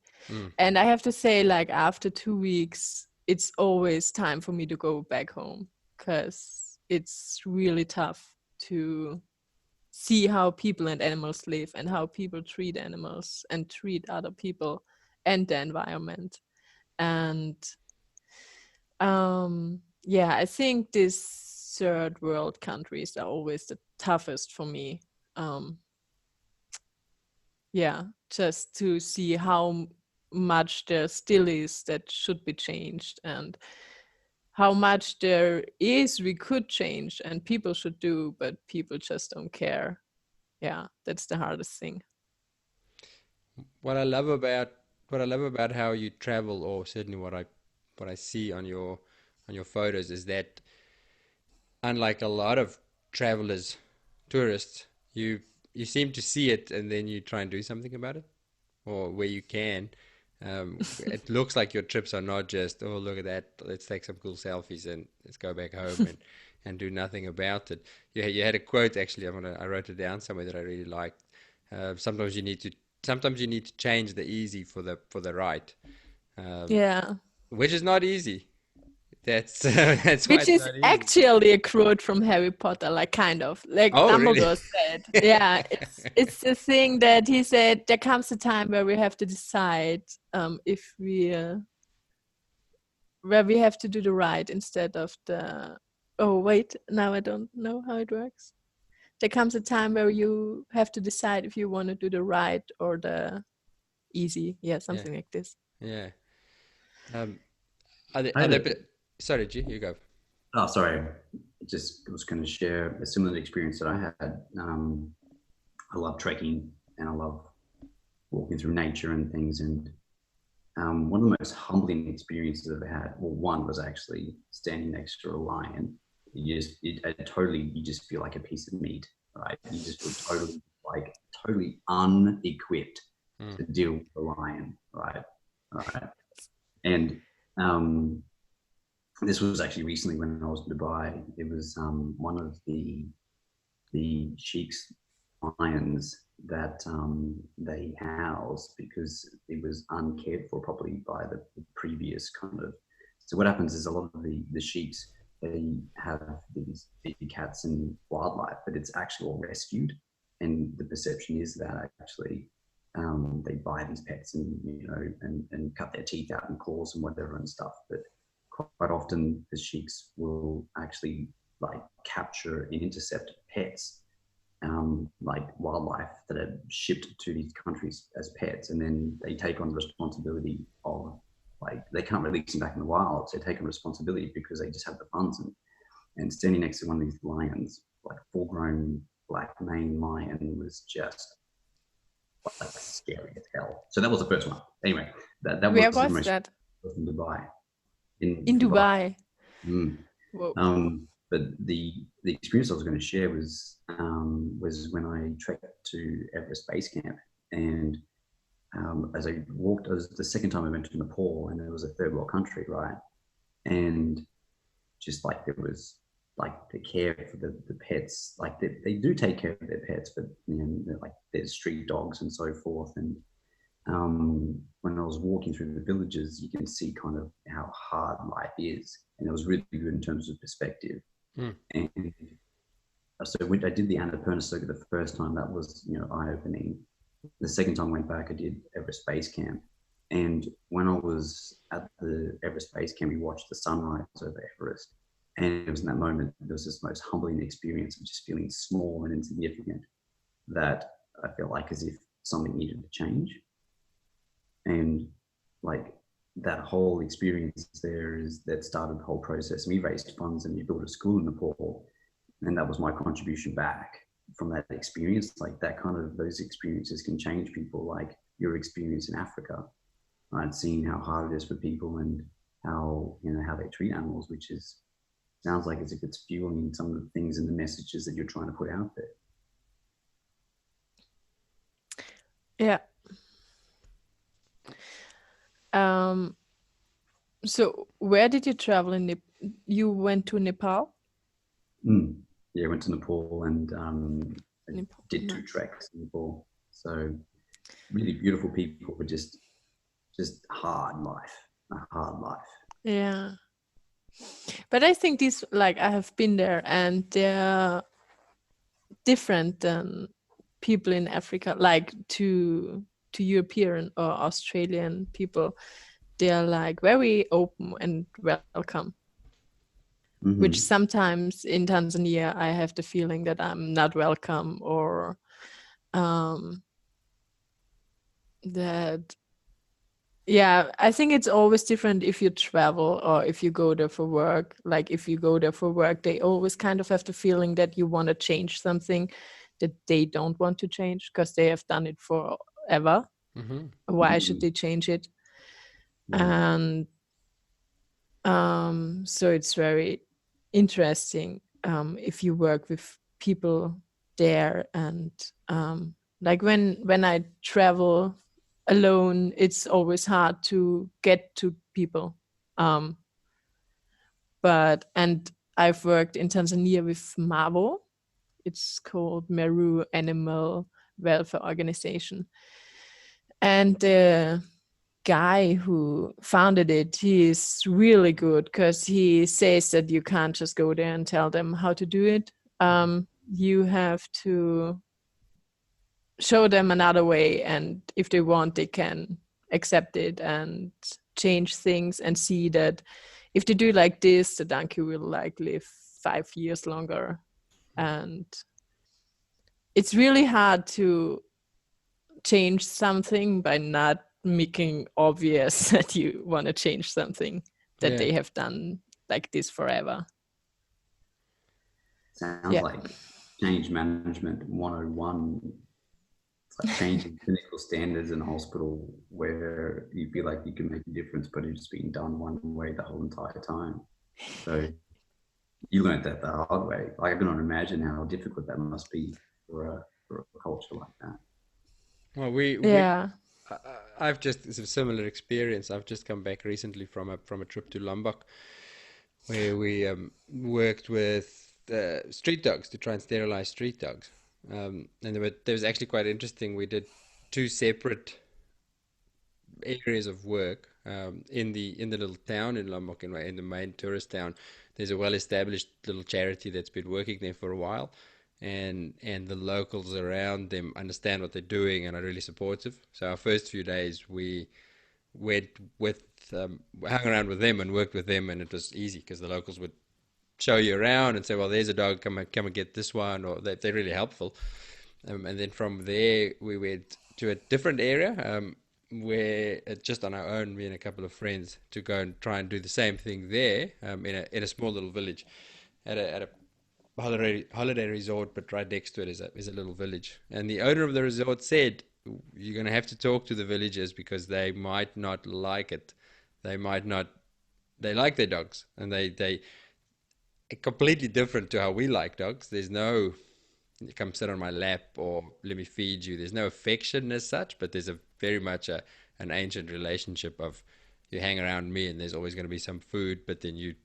And I have to say, like, after 2 weeks, it's always time for me to go back home because it's really tough to see how people and animals live and how people treat animals and treat other people and the environment. And yeah, I think these third world countries are always the toughest for me. Yeah, just to see how much there still is that should be changed and how much there is we could change and people should do, but people just don't care. Yeah, that's the hardest thing. What I love about how you travel, or certainly what I see on your photos, is that unlike a lot of travelers, tourists, you seem to see it and then you try and do something about it, or where you can. It looks like your trips are not just, oh, look at that, let's take some cool selfies and let's go back home and do nothing about it. You had a quote actually. I wrote it down somewhere that I really liked. Sometimes you need to change the easy for the right, Yeah, which is not easy. That's that's why which it's is not easy. actually a quote from Harry Potter, like kind of like Oh, really? Dumbledore said. Yeah, it's the thing that he said. There comes a time where we have to decide if we where we have to do the right instead of the. Oh wait, now I don't know how it works. There comes a time where you have to decide if you want to do the right or the easy. Yeah, Yeah, something like this. yeah. Um, I are had there, a, sorry, G, you go. oh, sorry. I was going to share a similar experience that I had. I love trekking and I love walking through nature and things. And one of the most humbling experiences I've ever had, well, one was actually standing next to a lion. You just feel like a piece of meat, right? You just feel totally unequipped to deal with the lion, right? Right. And this was actually recently when I was in Dubai. It was one of the sheikh's lions that they housed because it was uncared for properly by the previous kind of. So what happens is a lot of the sheikhs, they have these big cats and wildlife, but it's actually all rescued, and the perception is that actually they buy these pets and and cut their teeth out and claws and whatever and stuff. But quite often the sheiks will actually like capture and intercept pets, like wildlife that are shipped to these countries as pets, and then they take on the responsibility of like like they can't release them back in the wild. So they're taking responsibility because they just have the funds. And standing next to one of these lions, like a full-grown black maned lion, was just like scary as hell. So that was the first one. Anyway, that Where was the was most that? in Dubai. In In Dubai. Dubai. Mm. Whoa. But the experience I was going to share was when I trekked to Everest Base Camp, and as I walked, it was the second time I went to Nepal, and it was a third world country, right? And just like there was like the care for the pets, like they do take care of their pets, but you know, like there's street dogs and so forth. And when I was walking through the villages, you can see kind of how hard life is, and it was really good in terms of perspective. Mm. And so when I did the Annapurna circuit the first time, that was, you know, eye-opening. The second time I went back, I did Everest Base Camp. And when I was at the Everest Base Camp, we watched the sunrise over Everest. And it was in that moment, there was this most humbling experience of just feeling small and insignificant, that I felt like as if something needed to change. And like that whole experience there is that started the whole process. We raised funds and we built a school in Nepal. And that was my contribution back from that experience. Like that kind of, those experiences can change people, like your experience in Africa, right? Seeing how hard it is for people and how, you know, how they treat animals, which is, sounds like as if it's fueling some of the things and the messages that you're trying to put out there. Yeah. So where did you travel in you went to Nepal? Yeah, I went to Nepal and Nepal. did 2 treks in Nepal. So really beautiful people, but just hard life, a hard life. Yeah. But I think these, like, I have been there and they're different than people in Africa, like to European or Australian people. They're like very open and welcome. Mm-hmm. Which sometimes in Tanzania I have the feeling that I'm not welcome, or that, yeah, I think it's always different if you travel or if you go there for work. Like if you go there for work, they always kind of have the feeling that you want to change something that they don't want to change because they have done it forever. Mm-hmm. Why should they change it? And so it's very interesting if you work with people there. And like when I travel alone, it's always hard to get to people. And I've worked in Tanzania with MAVO. It's called Meru Animal Welfare Organization. And the guy who founded it, he is really good because he says that you can't just go there and tell them how to do it. You have to show them another way, and if they want, they can accept it and change things and see that if they do like this, the donkey will like live 5 years longer. And it's really hard to change something by not making obvious that you want to change something that they have done like this forever. Sounds like change management 101. It's like changing clinical standards in a hospital where you feel like you can make a difference, but it's been done one way the whole entire time. So you learned that the hard way. Like, I cannot imagine how difficult that must be for a culture like that. Well, I've just, it's a similar experience. I've just come back recently from a trip to Lombok, where we worked with street dogs to try and sterilize street dogs. And there was actually quite interesting. We did 2 separate areas of work in the little town in Lombok, in the main tourist town. There's a well-established little charity that's been working there for a while, and the locals around them understand what they're doing and are really supportive. So our first few days we went with hung around with them and worked with them, and it was easy because the locals would show you around and say, well, there's a dog, come and get this one, or they're really helpful. And then from there we went to a different area where just on our own, me and a couple of friends, to go and try and do the same thing there, in a small little village, at a holiday resort, but right next to it is a little village. And the owner of the resort said, "You're going to have to talk to the villagers because they might not like it. They might not. They like their dogs, and they completely different to how we like dogs. There's no come sit on my lap or let me feed you. There's no affection as such, but there's a very much an ancient relationship of you hang around me and there's always going to be some food, but then you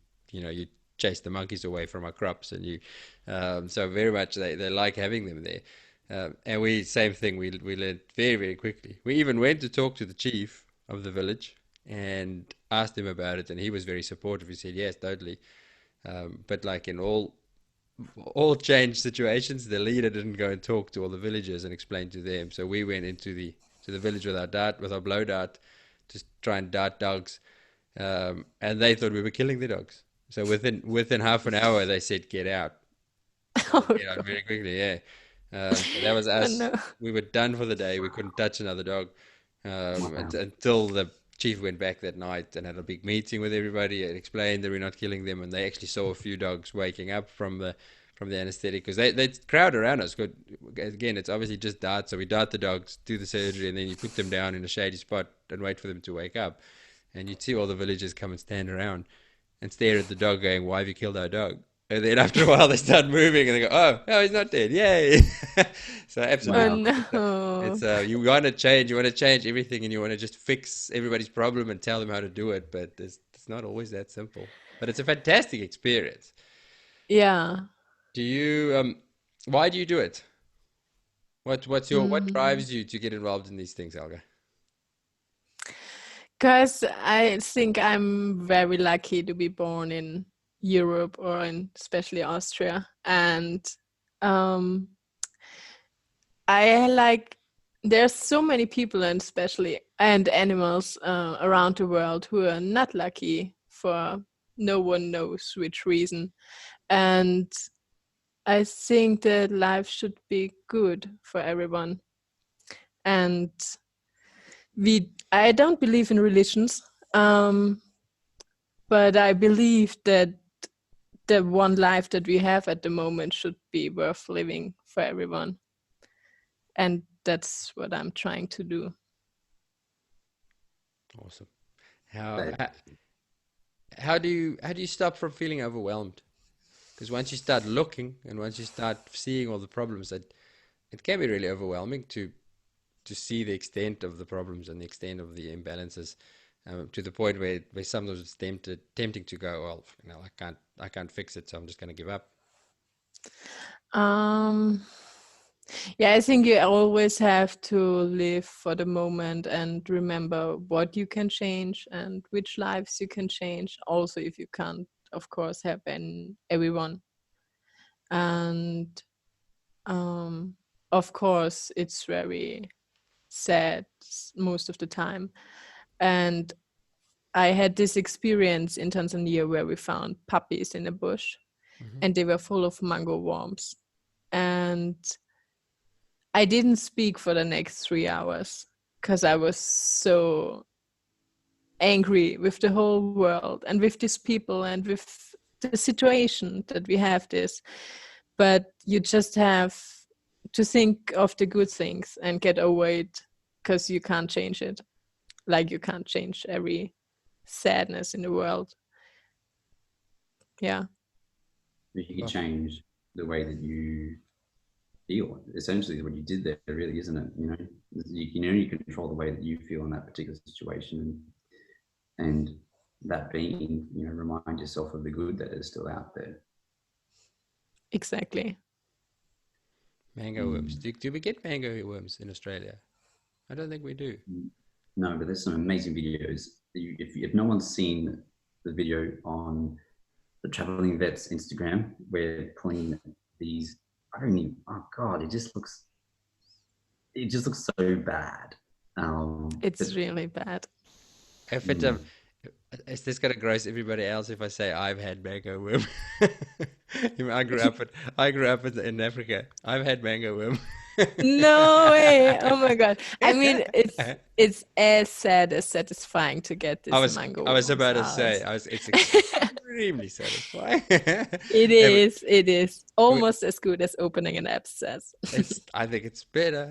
chase the monkeys away from our crops and you so very much they like having them there. And we same thing we learned very very quickly. We even went to talk to the chief of the village and asked him about it, and he was very supportive. He said yes, totally. But like in all change situations, the leader didn't go and talk to all the villagers and explain to them. So we went into the village with our blow dart, to try and dart dogs, and they thought we were killing the dogs. So within half an hour, they said get out, Oh get out God. very quickly. Yeah, so that was Oh us. no. We were done for the day. We couldn't touch another dog Wow. until the chief went back that night and had a big meeting with everybody and explained that we're not killing them. And they actually saw a few dogs waking up from the anesthetic because they crowd around us. Good. Again, it's obviously just dart. So we dart the dogs, do the surgery, and then you put them down in a shady spot and wait for them to wake up. And you'd see all the villagers come and stand around and stare at the dog, going, "Why have you killed our dog?" And then after a while, they start moving and they go, "Oh, no, he's not dead! Yay!" So Oh absolutely, Wow. it's no. you want to change, everything, and you want to just fix everybody's problem and tell them how to do it, but it's not always that simple. But it's a fantastic experience. Yeah. Do you why do you do it? What Mm. drives you to get involved in these things, Helga? Because I think I'm very lucky to be born in Europe or in especially Austria. And um, I like, there's so many people and especially and animals around the world who are not lucky for no one knows which reason. And I think that life should be good for everyone. And I don't believe in religions, but I believe that the one life that we have at the moment should be worth living for everyone. And that's what I'm trying to do. Awesome. How That, how, how do you stop from feeling overwhelmed? Because once you start looking and once you start seeing all the problems, it can be really overwhelming to see the extent of the problems and the extent of the imbalances, to the point where sometimes it's tempting to go, well, I can't fix it, so I'm just going to give up. Um, yeah, I think you always have to live for the moment and remember what you can change and which lives you can change. Also, if you can't, of course, help everyone. And um, of course, it's very sad most of the time. And I had this experience in Tanzania where we found puppies in a bush Hmm. and they were full of mango worms. And I didn't speak for the next 3 hours because I was so angry with the whole world and with these people and with the situation that we have this. But you just have to think of the good things and get over it because you can't change it. Like you can't change every sadness in the world. Yeah, if you could Well, change the way that you feel, essentially what you did there, really, isn't it? You can only control the way that you feel in that particular situation, and that being, remind yourself of the good that is still out there. exactly. mango worms. Mm. Do we get mango worms in Australia? I don't think we do. No, but there's some amazing videos. If no one's seen the video on the Traveling Vets Instagram, we're pulling these. I don't even. Oh God, it just looks so bad. It's But really bad. If it mm, is this gonna gross everybody else if I say I've had mango worm? I grew up in Africa. I've had mango worm. No way. Oh my God. I mean, it's as sad as satisfying to get I this was mango I was worms about to out. say it's extremely satisfying. It And is. It is we- almost as good as opening an abscess. I think it's better.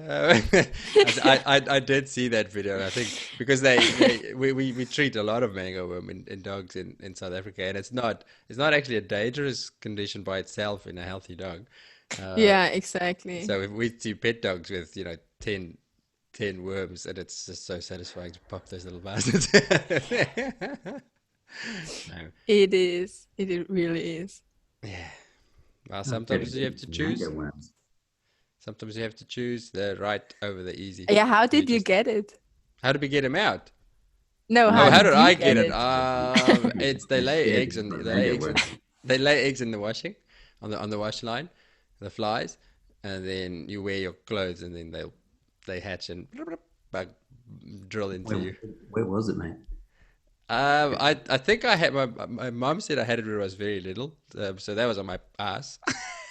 I did see that video, and I think because we treat a lot of mango worm in dogs in South Africa, and it's not actually a dangerous condition by itself in a healthy dog. Uh, Yeah, exactly. so if we see pet dogs with 10 worms, and it's just so satisfying to pop those little bastards. No, It is. It really is. yeah. Well, Oh, better sometimes you have get to some mango choose. worms. Sometimes you have to choose the right over the easy. Yeah, how You did you just get it? how did we get him out? No, No, how Oh, how did did you I get get it? it? It's they You're lay scared eggs and of they lay mango eggs in worms. they lay eggs in the washing on the wash line, the flies, and then you wear your clothes and then they hatch and bug drill into Where, you. where was it, mate? I think I had my mom said I had it when I was very little, so that was on my ass.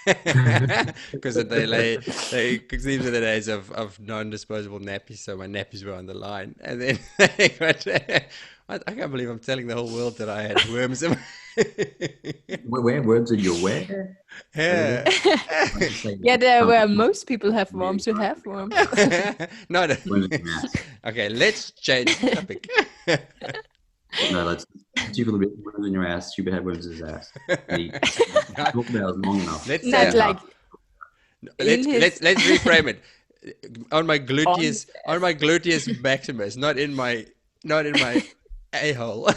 Because because these were the days of non-disposable nappies, so my nappies were on the line, and then I can't believe I'm telling the whole world that I had worms in my Where worms in your where? hair. I just say Yeah, there um, where most people have yeah, worms who have worms. Not worms in your ass. okay. Let's change the topic. No, let's you a little bit worms in your ass. You better have worms in his ass. And he No, talked about it long enough. let's Not say like in his let's reframe it on my on gluteus maximus, not in my a hole.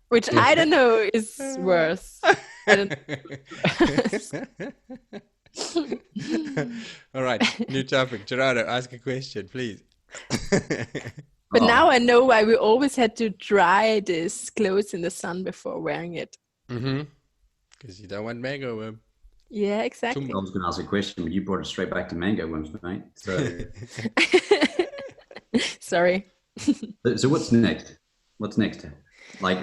which I don't know is worse. I don't. All right, new topic. Gerardo, ask a question, please. But Oh, now I know why we always had to dry this clothes in the sun before wearing it. Because you don't want mango worm. Yeah, I exactly. was going to ask a question, but you brought it straight back to mango worms, mate. So, Sorry. so what's next? What's next? Like,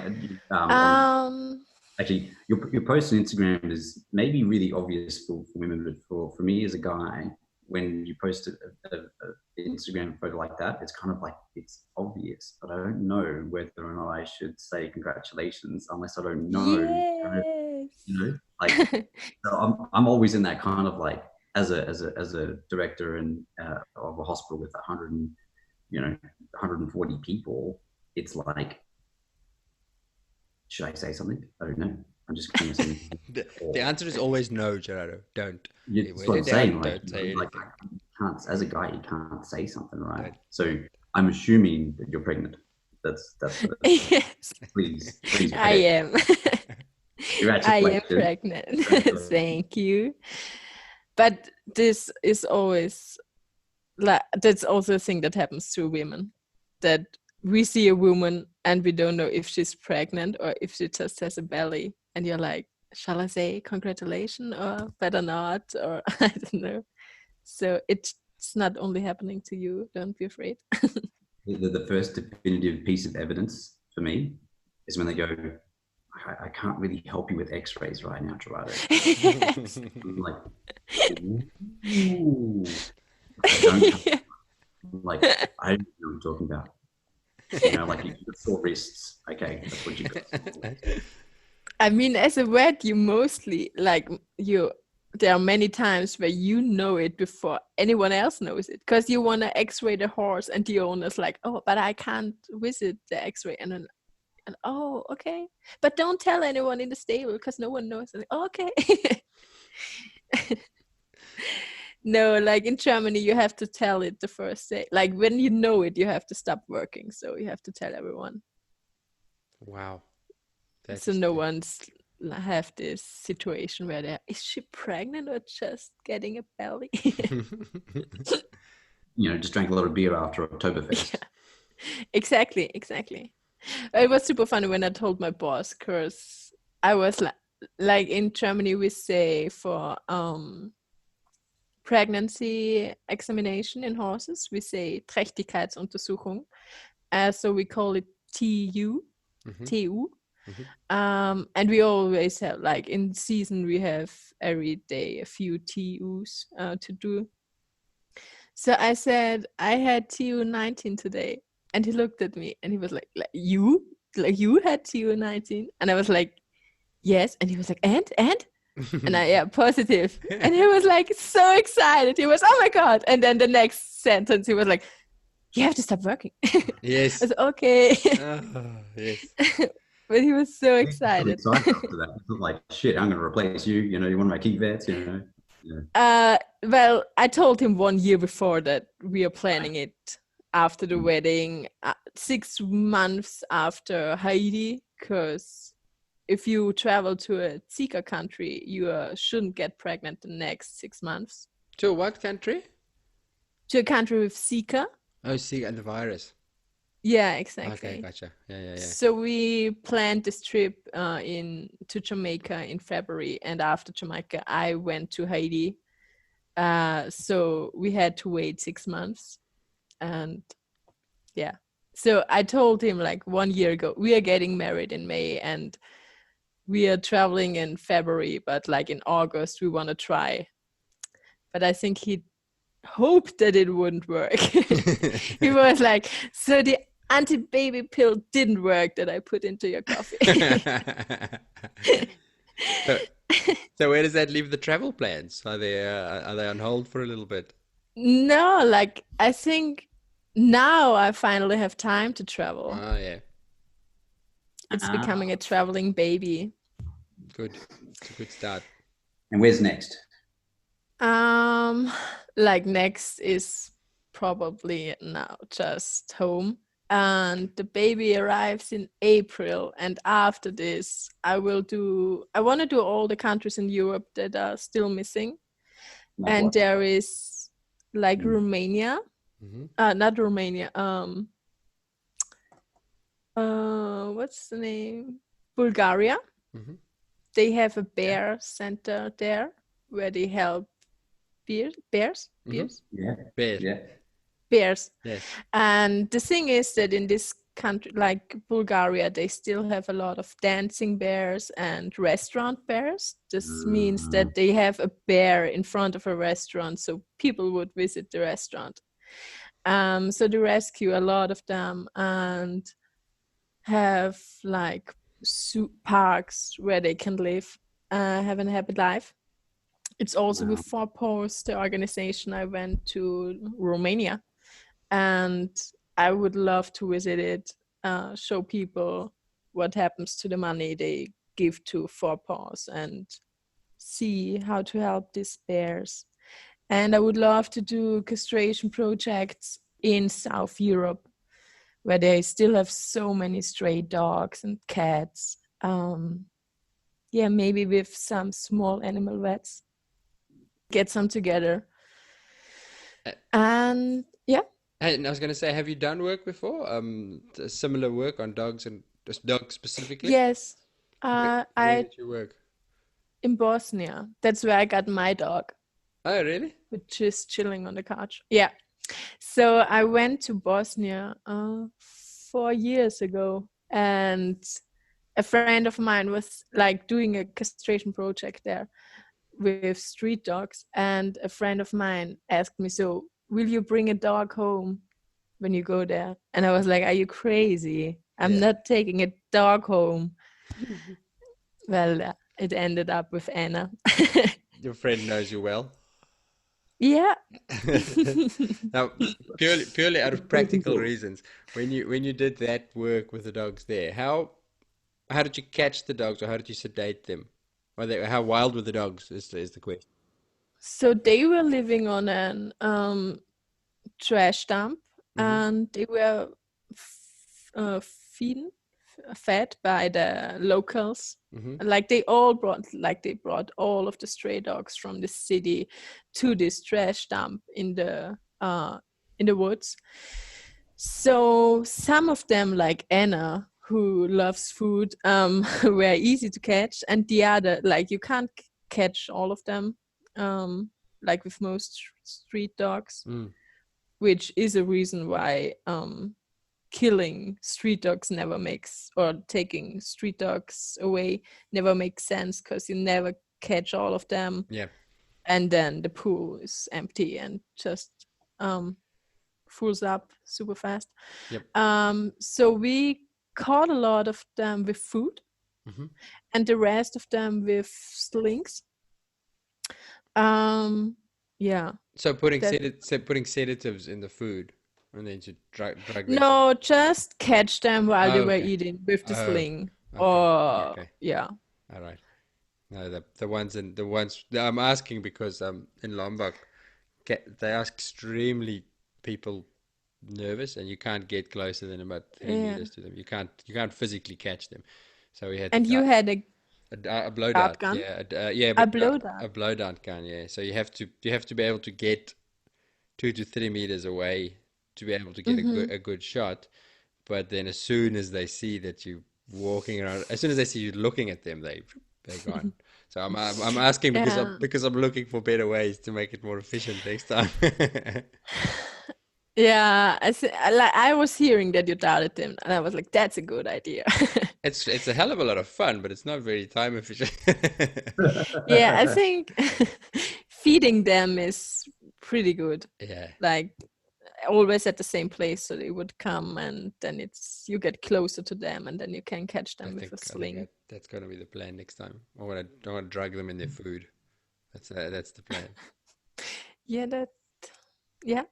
actually, your post on Instagram is maybe really obvious for women, but for me as a guy, when you post a Instagram photo like that, it's kind of like it's obvious, but I don't know whether or not I should say congratulations unless I don't know. Yes. Like so I'm always in that kind of like as a director and of a hospital with 140 people. It's like, should I say something? I don't know. I'm just going to say. The answer is always no, Gerardo. Don't. That's what I'm saying. Like, Don't say like anything. you can't, as a guy, you can't say something, right? Don't. So I'm assuming that you're pregnant. That's Yes, please I am. I am congratulations. pregnant. Thank you. But this is always like that's also a thing that happens to women, that we see a woman and we don't know if she's pregnant or if she just has a belly, and you're like, shall I say congratulations or better not, or I don't know. So it's not only happening to you, don't be afraid. The first definitive piece of evidence for me is when they go, I can't really help you with x-rays right now, Gerardo. Yes. I'm like, ooh. I don't like, I don't know what I'm talking about. Like you got sore wrists. Okay, that's what you got. I mean, as a vet, you mostly like there are many times where you know it before anyone else knows it, because you want to x-ray the horse and the owner's like, oh, but I can't visit the x-ray, and then oh, okay, but don't tell anyone in the stable because no one knows. Like, oh, okay. No, like in Germany, you have to tell it the first day. Like when you know it, you have to stop working. So you have to tell everyone. Wow. So no one's have this situation where is she pregnant or just getting a belly? Just drank a lot of beer after Oktoberfest. Yeah. Exactly. It was super funny when I told my boss, because I was like in Germany we say for pregnancy examination in horses, we say Trächtigkeitsuntersuchung. So we call it TU. And we always have, like, in season, we have every day a few TUs to do. So I said, I had TU 19 today. And he looked at me and he was like you? Like, you had TU 19? And I was like, yes. And he was like, and? And I, yeah, positive. And he was like so excited. He was, oh my God. And then the next sentence, he was like, you have to stop working. Yes. I was okay. Yes. But he was so He's really excited. excited after that. It's not like, shit, I'm going to replace you. You know, you're one of my key vets, you know. Yeah. Well, I told him 1 year before that we are planning it after the wedding, 6 months after Haiti, because if you travel to a Zika country, you shouldn't get pregnant the next 6 months. To what country? To a country with Zika. Oh, Zika and the virus. Yeah, exactly. Okay, gotcha. Yeah. So we planned this trip to Jamaica in February, and after Jamaica, I went to Haiti. So we had to wait 6 months, and yeah. So I told him, like, 1 year ago, we are getting married in May, and we are traveling in February, but like in August, we want to try. But I think he hoped that it wouldn't work. He was like, so the anti-baby pill didn't work that I put into your coffee. So where does that leave the travel plans? Are they on hold for a little bit? No, like, I think now I finally have time to travel. Oh yeah, It's becoming a traveling baby. good. It's a good start. And where's next? Like, next is probably now just home. And the baby arrives in April. And after this, I want to do all the countries in Europe that are still missing. Like And what? there is, like, Romania, Mm-hmm. not Romania, what's the name? Bulgaria. Mm-hmm. They have a bear center there where they help bears. Yeah. Bear. Yeah. Bears. Yes. And the thing is that in this country, like Bulgaria, they still have a lot of dancing bears and restaurant bears. This means that they have a bear in front of a restaurant, so people would visit the restaurant. So they rescue a lot of them and have, like, parks where they can live, have a happy life. It's also with Four Paws, the organization, I went to Romania, and I would love to visit it, show people what happens to the money they give to Four Paws, and see how to help these bears. And I would love to do castration projects in South Europe, where they still have so many stray dogs and cats. Yeah, maybe with some small animal vets. Get some together. And yeah. And I was going to say, have you done work before? Similar work on dogs and just dogs specifically? Yes. Where did you work? In Bosnia. That's where I got my dog, Oh, really? which is chilling on the couch. Yeah. So I went to Bosnia 4 years ago, and a friend of mine was, like, doing a castration project there with street dogs, and a friend of mine asked me, so will you bring a dog home when you go there? And I was like, are you crazy? I'm not taking a dog home. Well, it ended up with Anna. Your friend knows you well. Yeah. Now, purely out of practical reasons, when you did that work with the dogs there, how did you catch the dogs, or how did you sedate them? How wild were the dogs is the question. So they were living on an trash dump, and they were fed by the locals. Like, they brought all of the stray dogs from the city to this trash dump in the woods. So some of them, like Anna, who loves food, were easy to catch, and the other, like, you can't catch all of them, like with most street dogs, which is a reason why killing street dogs never makes, or taking street dogs away never makes sense, because you never catch all of them. Yeah. And then the pool is empty and just fills up super fast. Yep. So we caught a lot of them with food, and the rest of them with slings. Yeah. So putting sedatives in the food, and then to drug them. No, just catch them while they were Okay. eating with the sling. Okay. Or Okay. yeah. All right. No, the ones I'm asking because in Lombok, they are extremely people nervous, and you can't get closer than about 3 meters to them. You can't physically catch them. So we had And you had a a blow dart dart, gun? yeah, A but blow dart. a blow dart gun, yeah. So you have to be able to get 2 to 3 meters away to be able to get a good shot. But then as soon as they see that you walking around, as soon as they see you looking at them, they're gone. So I'm asking Yeah. because I'm looking for better ways to make it more efficient next time. Yeah, I was hearing that you darted them, and I was like, "That's a good idea." It's a hell of a lot of fun, but it's not very time efficient. Yeah, I think feeding them is pretty good. Yeah, Like always at the same place, so they would come, and then you get closer to them, and then you can catch I them with think a I think sling. that's gonna be the plan next time. I want to drug them in their food. That's the plan. Yeah, yeah,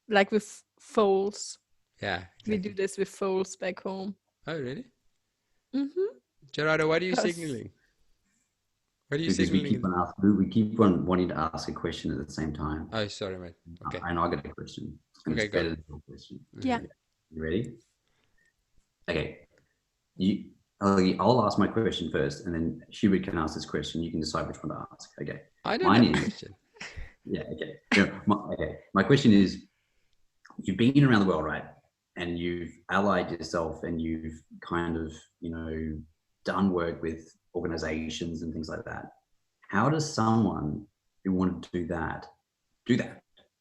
like with foals. Yeah, We do exactly. this with foals back home. Oh, really? Mm-hmm. Gerardo, what are you Because signaling? What are you Because we signaling? keep on asking, we keep on wanting to ask a question at the same time. Oh, sorry, mate. Okay. And I got a question, and Okay, it's go. better than your question. yeah, You ready? Okay. I'll ask my question first, and then Hubert can ask this question. You can decide which one to ask. Okay. I don't have a question. Yeah. Okay. Okay. My question is: you've been around the world, right? And you've allied yourself, and you've kind of, done work with organizations and things like that. How does someone who wanted to do that?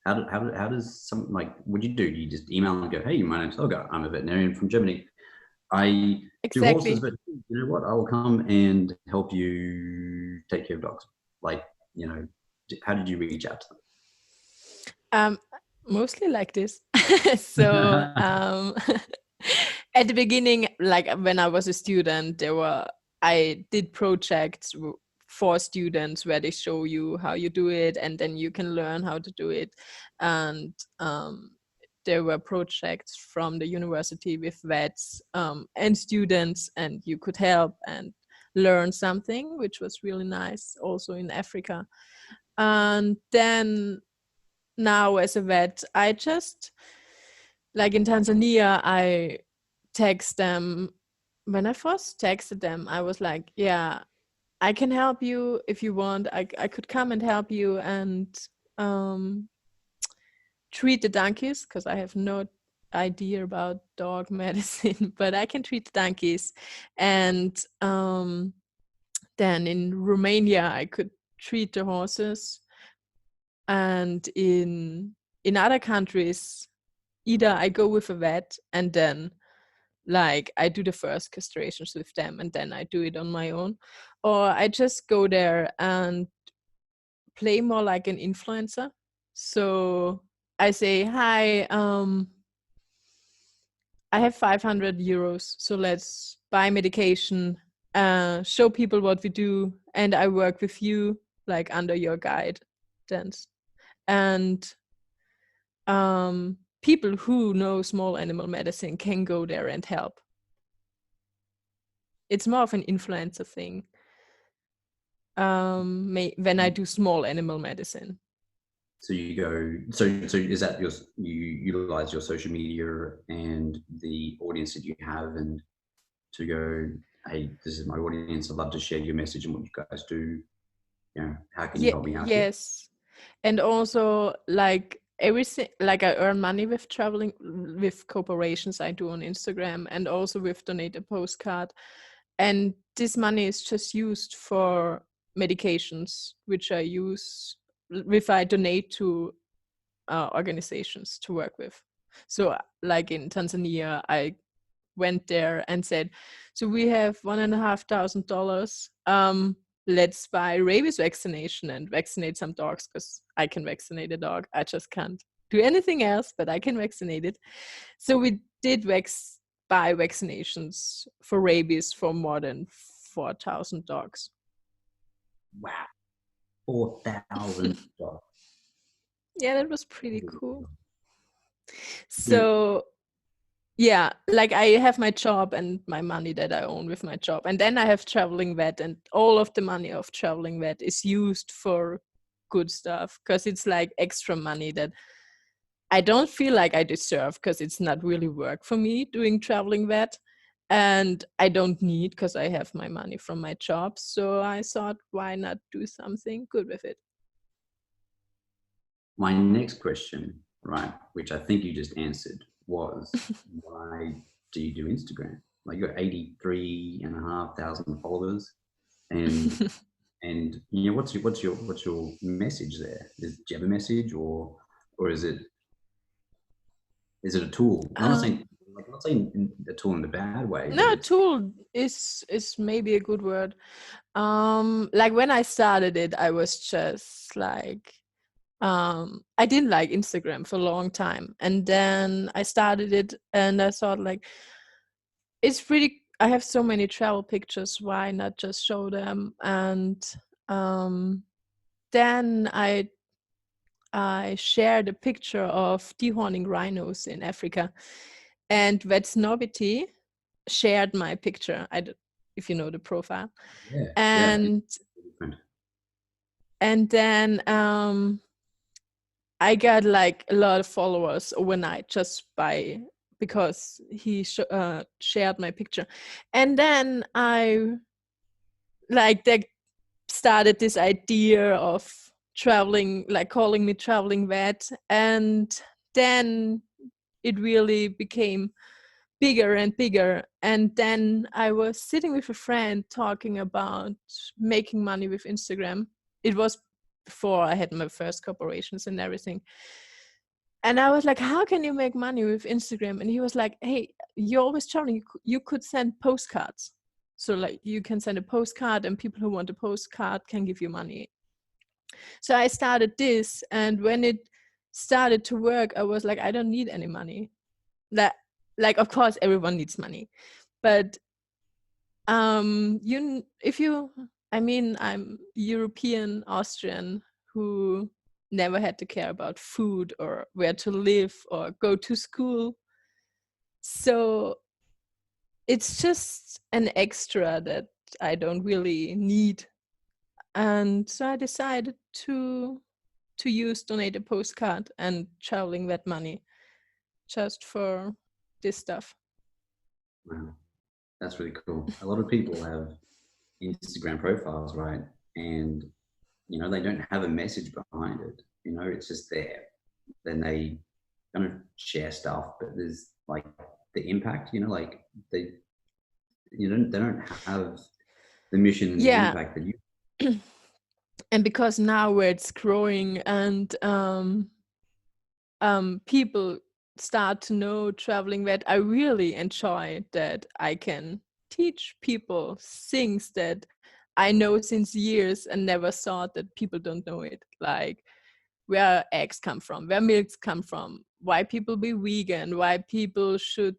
How does something like, what do you do? Do you just email and go, "Hey, my name's Helga. I'm a veterinarian from Germany. I do horses, exactly. but you know what? I will come and help you take care of dogs." Like, how did you reach out to Mostly like this. So them? at the beginning, like when I was a student, I did projects for students where they show you how you do it, and then you can learn how to do it. And there were projects from the university with vets and students, and you could help and learn something, which was really nice, also in Africa. And then now as a vet, I just, like in Tanzania, I text them. When I first texted them, I was like, yeah, I can help you if you want. I could come and help you and treat the donkeys, because I have no idea about dog medicine, but I can treat the donkeys. And then in Romania, I could treat the horses. And in other countries, either I go with a vet, and then like I do the first castrations with them, and then I do it on my own, or I just go there and play more like an influencer. So I say, "Hi, I have 500 euros, so let's buy medication, show people what we do, and I work with you like under your guidance." And people who know small animal medicine can go there and help. It's more of an influencer thing when I do small animal medicine. So you go. So is that you utilize your social media and the audience that you have, and to go, "Hey, this is my audience. I'd love to share your message and what you guys do. How can you Yeah, help me out here?" yes. And also like everything, like I earn money with traveling, with corporations I do on Instagram, and also with Donate a Postcard. And this money is just used for medications, which I donate to organizations to work with. So like in Tanzania, I went there and said, so we have $1,500. Let's buy rabies vaccination and vaccinate some dogs, because I can vaccinate a dog. I just can't do anything else, but I can vaccinate it. So we did buy vaccinations for rabies for more than 4,000 dogs. Wow, $4,000. Yeah, that was pretty cool. So yeah, like I have my job and my money that I own with my job, and then I have traveling vet, and all of the money of traveling vet is used for good stuff, because it's like extra money that I don't feel like I deserve, because it's not really work for me doing traveling vet, and I don't need, because I have my money from my job. So I thought, why not do something good with it? My next question, right, which I think you just answered, was why do you do Instagram? Like, you got 83,500 followers, and you know, what's your message there? Do you have a message, or is it a tool? I'm not saying a tool in a bad way, but No, tool is maybe a good word. Like when I started it, I was just like, I didn't like Instagram for a long time, and then I started it, and I thought like, it's pretty. I have so many travel pictures. Why not just show them? And then I shared a picture of dehorning rhinos in Africa, and Vetsnobity shared my picture. If you know the profile. yeah. And then I got like a lot of followers overnight just because he shared my picture. And then I like they started this idea of traveling, like calling me traveling vet, and then it really became bigger and bigger. And then I was sitting with a friend talking about making money with Instagram. It was before I had my first corporations and everything. And I was like, how can you make money with Instagram? And he was like, hey, you're always traveling. You could send postcards. So like you can send a postcard, and people who want a postcard can give you money. So I started this, and when it started to work, I was like, I don't need any money. That, like, of course everyone needs money, but I'm European Austrian who never had to care about food or where to live or go to school, so it's just an extra that I don't really need. And so I decided to use donate a postcard and traveling that money just for this stuff. Wow, that's really cool. A lot of people have Instagram profiles, right? And you know, they don't have a message behind it. You know, it's just there. Then they kind of share stuff, but there's like the impact. You know, like they don't have the mission and the impact that you. And because now where it's growing, and people start to know traveling vet, I really enjoy that I can teach people things that I know since years and never thought that people don't know it, like where eggs come from, where milks come from, why people be vegan, why people should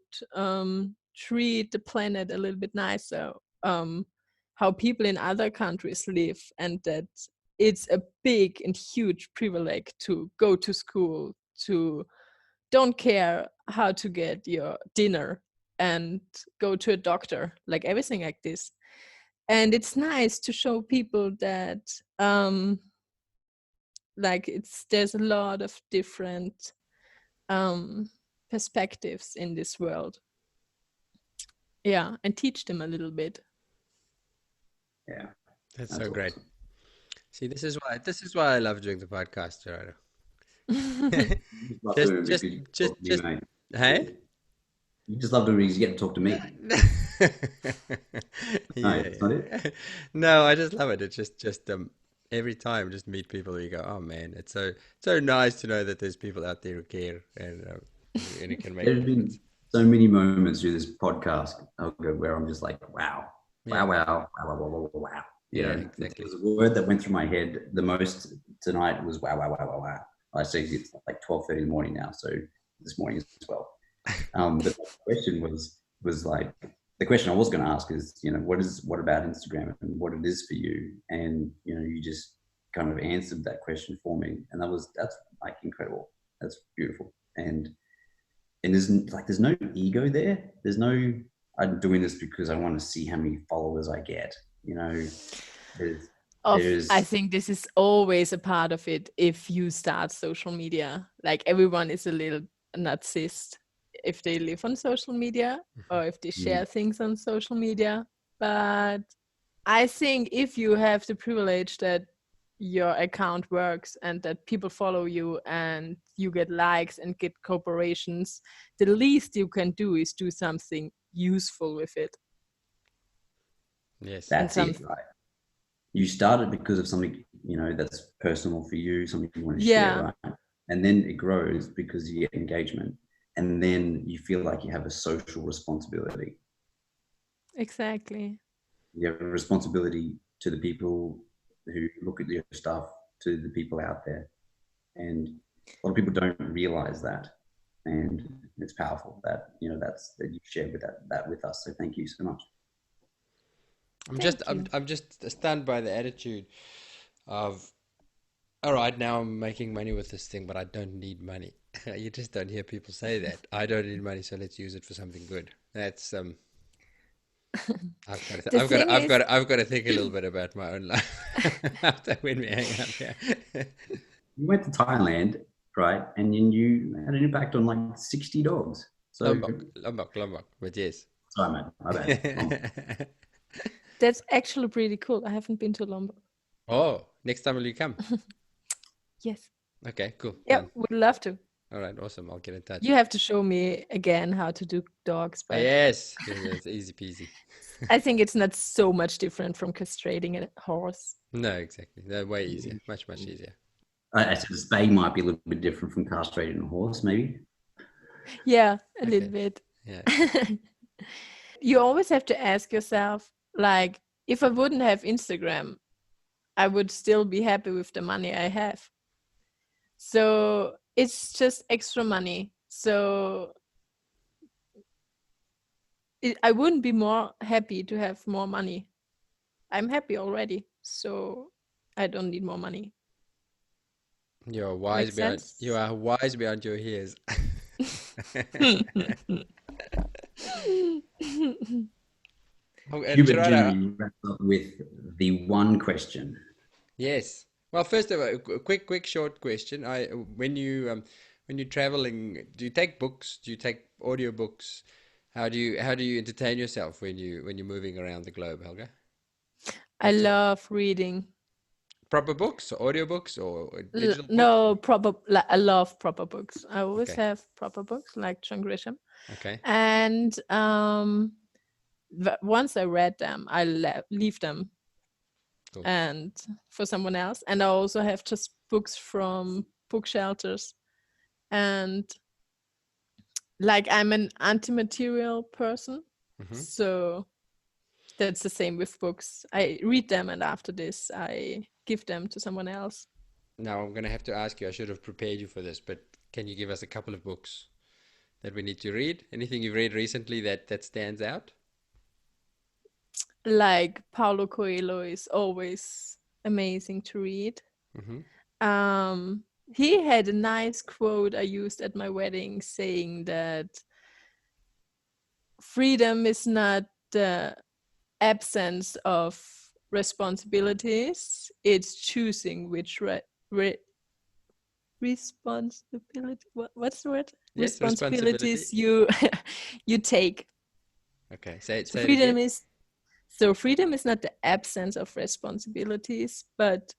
treat the planet a little bit nicer, how people in other countries live, and that it's a big and huge privilege to go to school, to don't care how to get your dinner, and go to a doctor, like everything like this. And it's nice to show people that like there's a lot of different perspectives in this world. Yeah, and teach them a little bit. Yeah, that's so great. Awesome. See, this is why I love doing the podcast, Gerardo. just hey? You just love doing it because you get to talk to me. No, I just love it. It's just every time just meet people, you go, oh man, it's so nice to know that there's people out there who care, and and it can make a There's been difference. so many moments through this podcast, Helga, where I'm just like, wow, Yeah, wow, wow, wow, wow, wow, wow, wow. You yeah, know, if there exactly. was a word that went through my head the most tonight was wow, wow, wow, wow, wow. I see it's like 12:30 in the morning now, so this morning as well. But the question was like the question I was going to ask is, you know, what about Instagram and what it is for you, and you know, you just kind of answered that question for me, and that's like incredible. That's beautiful, and there's no ego there. There's no I'm doing this because I want to see how many followers I get. You know, there's I there's think this is always a part of it if you start social media. Like everyone is a little narcissist if they live on social media or if they share things on social media. But I think if you have the privilege that your account works and that people follow you and you get likes and get corporations, the least you can do is do something useful with it. Yes. And that's some, it, right? You started because of something, you know, that's personal for you, something you want to share, yeah, right? And then it grows because you get engagement, and then you feel like you have a social responsibility. exactly. You have a responsibility to the people who look at your stuff, to the people out there, and a lot of people don't realize that, and it's powerful that, you know, that you shared with that with us. So thank you so much. Thank you. I'm just stunned by the attitude of, all right, now I'm making money with this thing, but I don't need money. You just don't hear people say that. I don't need money, so let's use it for something good. That's The thing is, I've got to think a little bit about my own life after when we hang up here. You went to Thailand, right? And then you had an impact on like 60 dogs. So Lombok, but yes. sorry, mate, my bad. that's actually pretty cool. I haven't been to Lombok. Oh, next time will you come? Yes. Okay, cool, Yeah, done. would love to. All right, awesome. I'll get in touch. You have to show me again how to do dogs, but Yes, yes, it's easy peasy. I think it's not so much different from castrating a horse. No, exactly. They're way easier, much easier. I said the spay might be a little bit different from castrating a horse, maybe. Yeah, a little Okay, bit. yeah. You always have to ask yourself, like, if I wouldn't have Instagram, I would still be happy with the money I have. So it's just extra money. So I wouldn't be more happy to have more money. I'm happy already. So I don't need more money. Makes You sense? are wise beyond your years. Oh, and Hubert Gerardo, generally wraps up with the one question. yes. Well, first of all, a quick, short question. When you're traveling, do you take books? Do you take audiobooks? How do you entertain yourself when you're moving around the globe, Helga? I What's your love reading. proper books, or audiobooks, or digital books? No, proper. I love proper books. I always Okay, have proper books like John Grisham. okay, And once I read them, I leave them cool. and for someone else. And I also have just books from book shelters. And like I'm an anti-material person, Hmm. so that's the same with books. I read them, and after this, I give them to someone else. Now I'm gonna have to ask you. I should have prepared you for this, but can you give us a couple of books that we need to read? Anything you've read recently that stands out? Like Paulo Coelho is always amazing to read. Hmm. He had a nice quote I used at my wedding saying that freedom is not the absence of responsibilities, it's choosing which responsibility what's the word Yes, responsibility. responsibilities you you take. Okay, So say it again. freedom is not the absence of responsibilities, but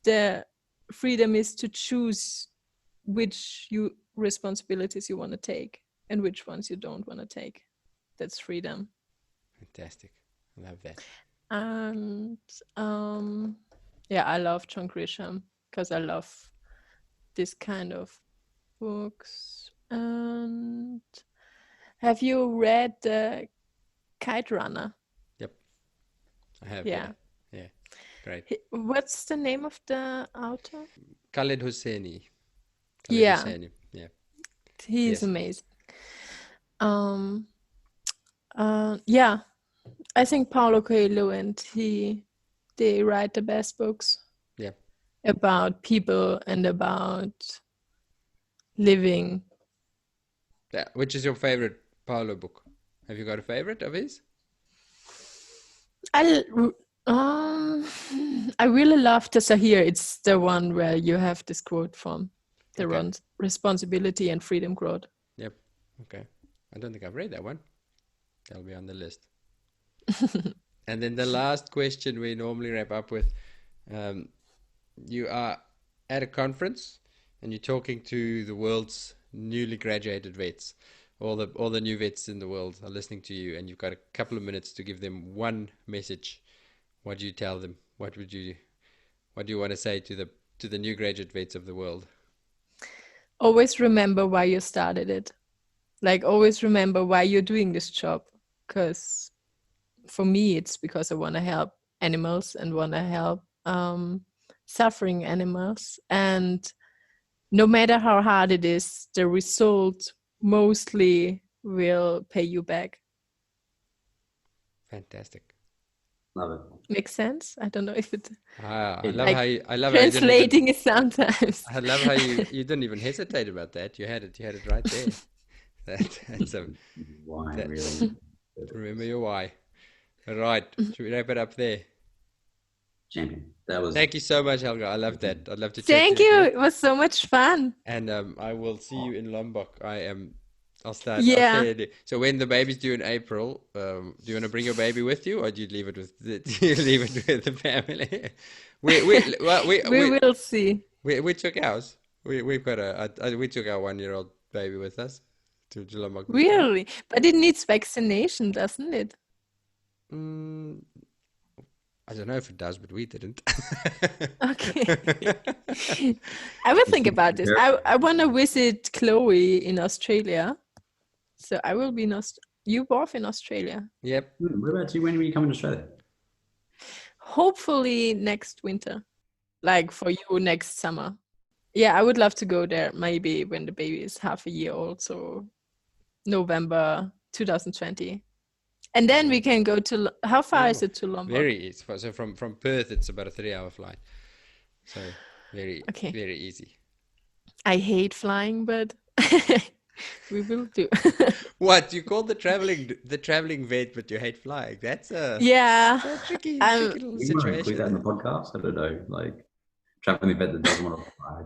the freedom is to choose which you responsibilities you want to take and which ones you don't want to take. That's freedom. Fantastic. I love that. And yeah, I love John Grisham because I love this kind of books. And have you read Kite Runner? Yep, I have. Yeah. Yeah, great. What's the name of the author? Khaled Hosseini. Yeah, Yeah. he is Yes. amazing. Yeah, I think Paulo Coelho and they write the best books Yeah. about people and about living. Yeah. Which is your favorite Paulo book? Have you got a favorite of his? I um I really love the Sahir. It's the one where you have this quote from the Okay. responsibility and freedom quote. Yep. Okay. I don't think I've read that one. That'll be on the list. And then the last question we normally wrap up with, you are at a conference and you're talking to the world's newly graduated vets. All the new vets in the world are listening to you, and you've got a couple of minutes to give them one message. What do you tell them? What do you want to say to the new graduate vets of the world? Always remember why you started it. Like always remember why you're doing this job. Because for me, it's because I want to help animals and want to help suffering animals. And no matter how hard it is, the result mostly will pay you back. Fantastic. Love it. Makes sense? I don't know if it I love like how you, I love how you didn't even, translating it sometimes. I love how you didn't even hesitate about that. You had it right there. That's Why that- really? remember your why. All right, should we wrap it up there? Champion. That was Thank you so much, Helga. I love that. I'd love to chat Thank to you. again. It was so much fun. And I will see you in Lombok. I'll start. Yeah. So when the baby's due in April, do you want to bring your baby with you, or do you leave it with the family? We We will see. we took ours. We took our 1-year-old baby with us to Lombok this time. Really? But it needs vaccination, doesn't it? Mm, I don't know if it does, but we didn't. Okay. I will think about this. I want to visit Chloe in Australia. So I will be in you both in Australia. Yep. What about you? When were you coming to Australia? Hopefully next winter. Like for you next summer. Yeah, I would love to go there maybe when the baby is half a year old. So November 2020. And then we can go to, how far is it to Lombok? Very easy. So from Perth, it's about a 3-hour flight. So very easy. I hate flying, but we will do. What you call the traveling vet, but you hate flying? That's a tricky little We might include that in the situation. podcast. I don't know, like traveling vet that doesn't want to fly.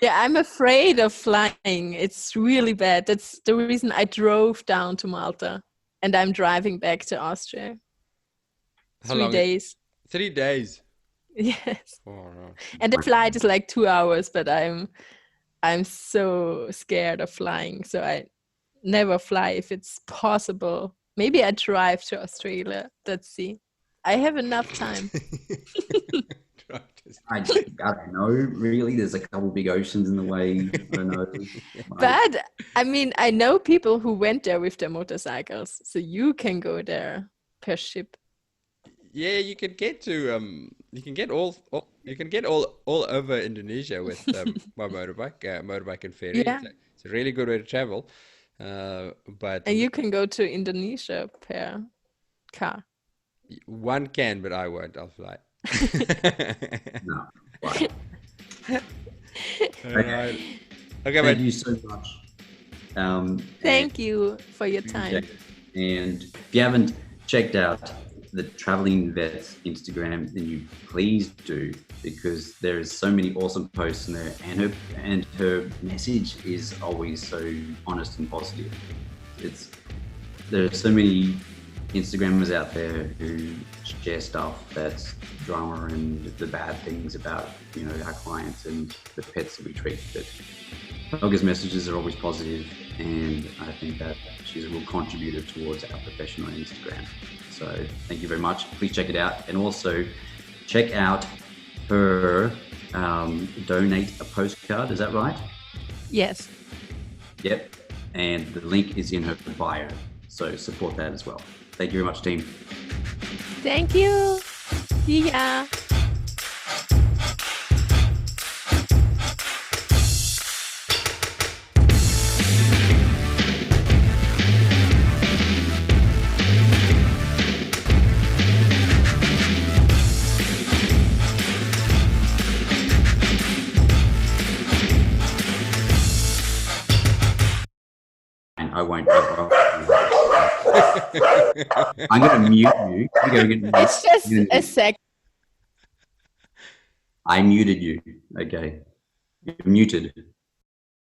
Yeah, I'm afraid of flying. It's really bad. That's the reason I drove down to Malta and I'm driving back to Austria. How 3 long? days. 3 days. Yes. Oh no. And the flight is like 2 hours, but I'm so scared of flying. So I never fly if it's possible. Maybe I drive to Australia. Let's see. I have enough time. I don't know, really. There's a couple big oceans in the way. I don't know. But I mean, I know people who went there with their motorcycles, so you can go there per ship. Yeah, you can get to you can get all over Indonesia with my motorbike and ferry. Yeah. It's a really good way to travel. But And you can go to Indonesia per car. one can, but I won't. I'll fly. No. Wow. Alright. Okay, Thank but you so much. Thank you for your time. And if you haven't checked out the Traveling Vets Instagram, then you please do, because there is so many awesome posts in there, and her message is always so honest and positive. There are so many Instagrammers out there who share stuff that's drama and the bad things about, our clients and the pets that we treat. But Helga's messages are always positive, and I think that she's a real contributor towards our profession on Instagram. So thank you very much. Please check it out, and also check out her donate a postcard. Is that right? Yes. Yep. And the link is in her bio. So support that as well. Thank you very much, team. Thank you. See ya. I won't. I'm going to mute you. It's just a sec. I muted you. Okay. You're muted.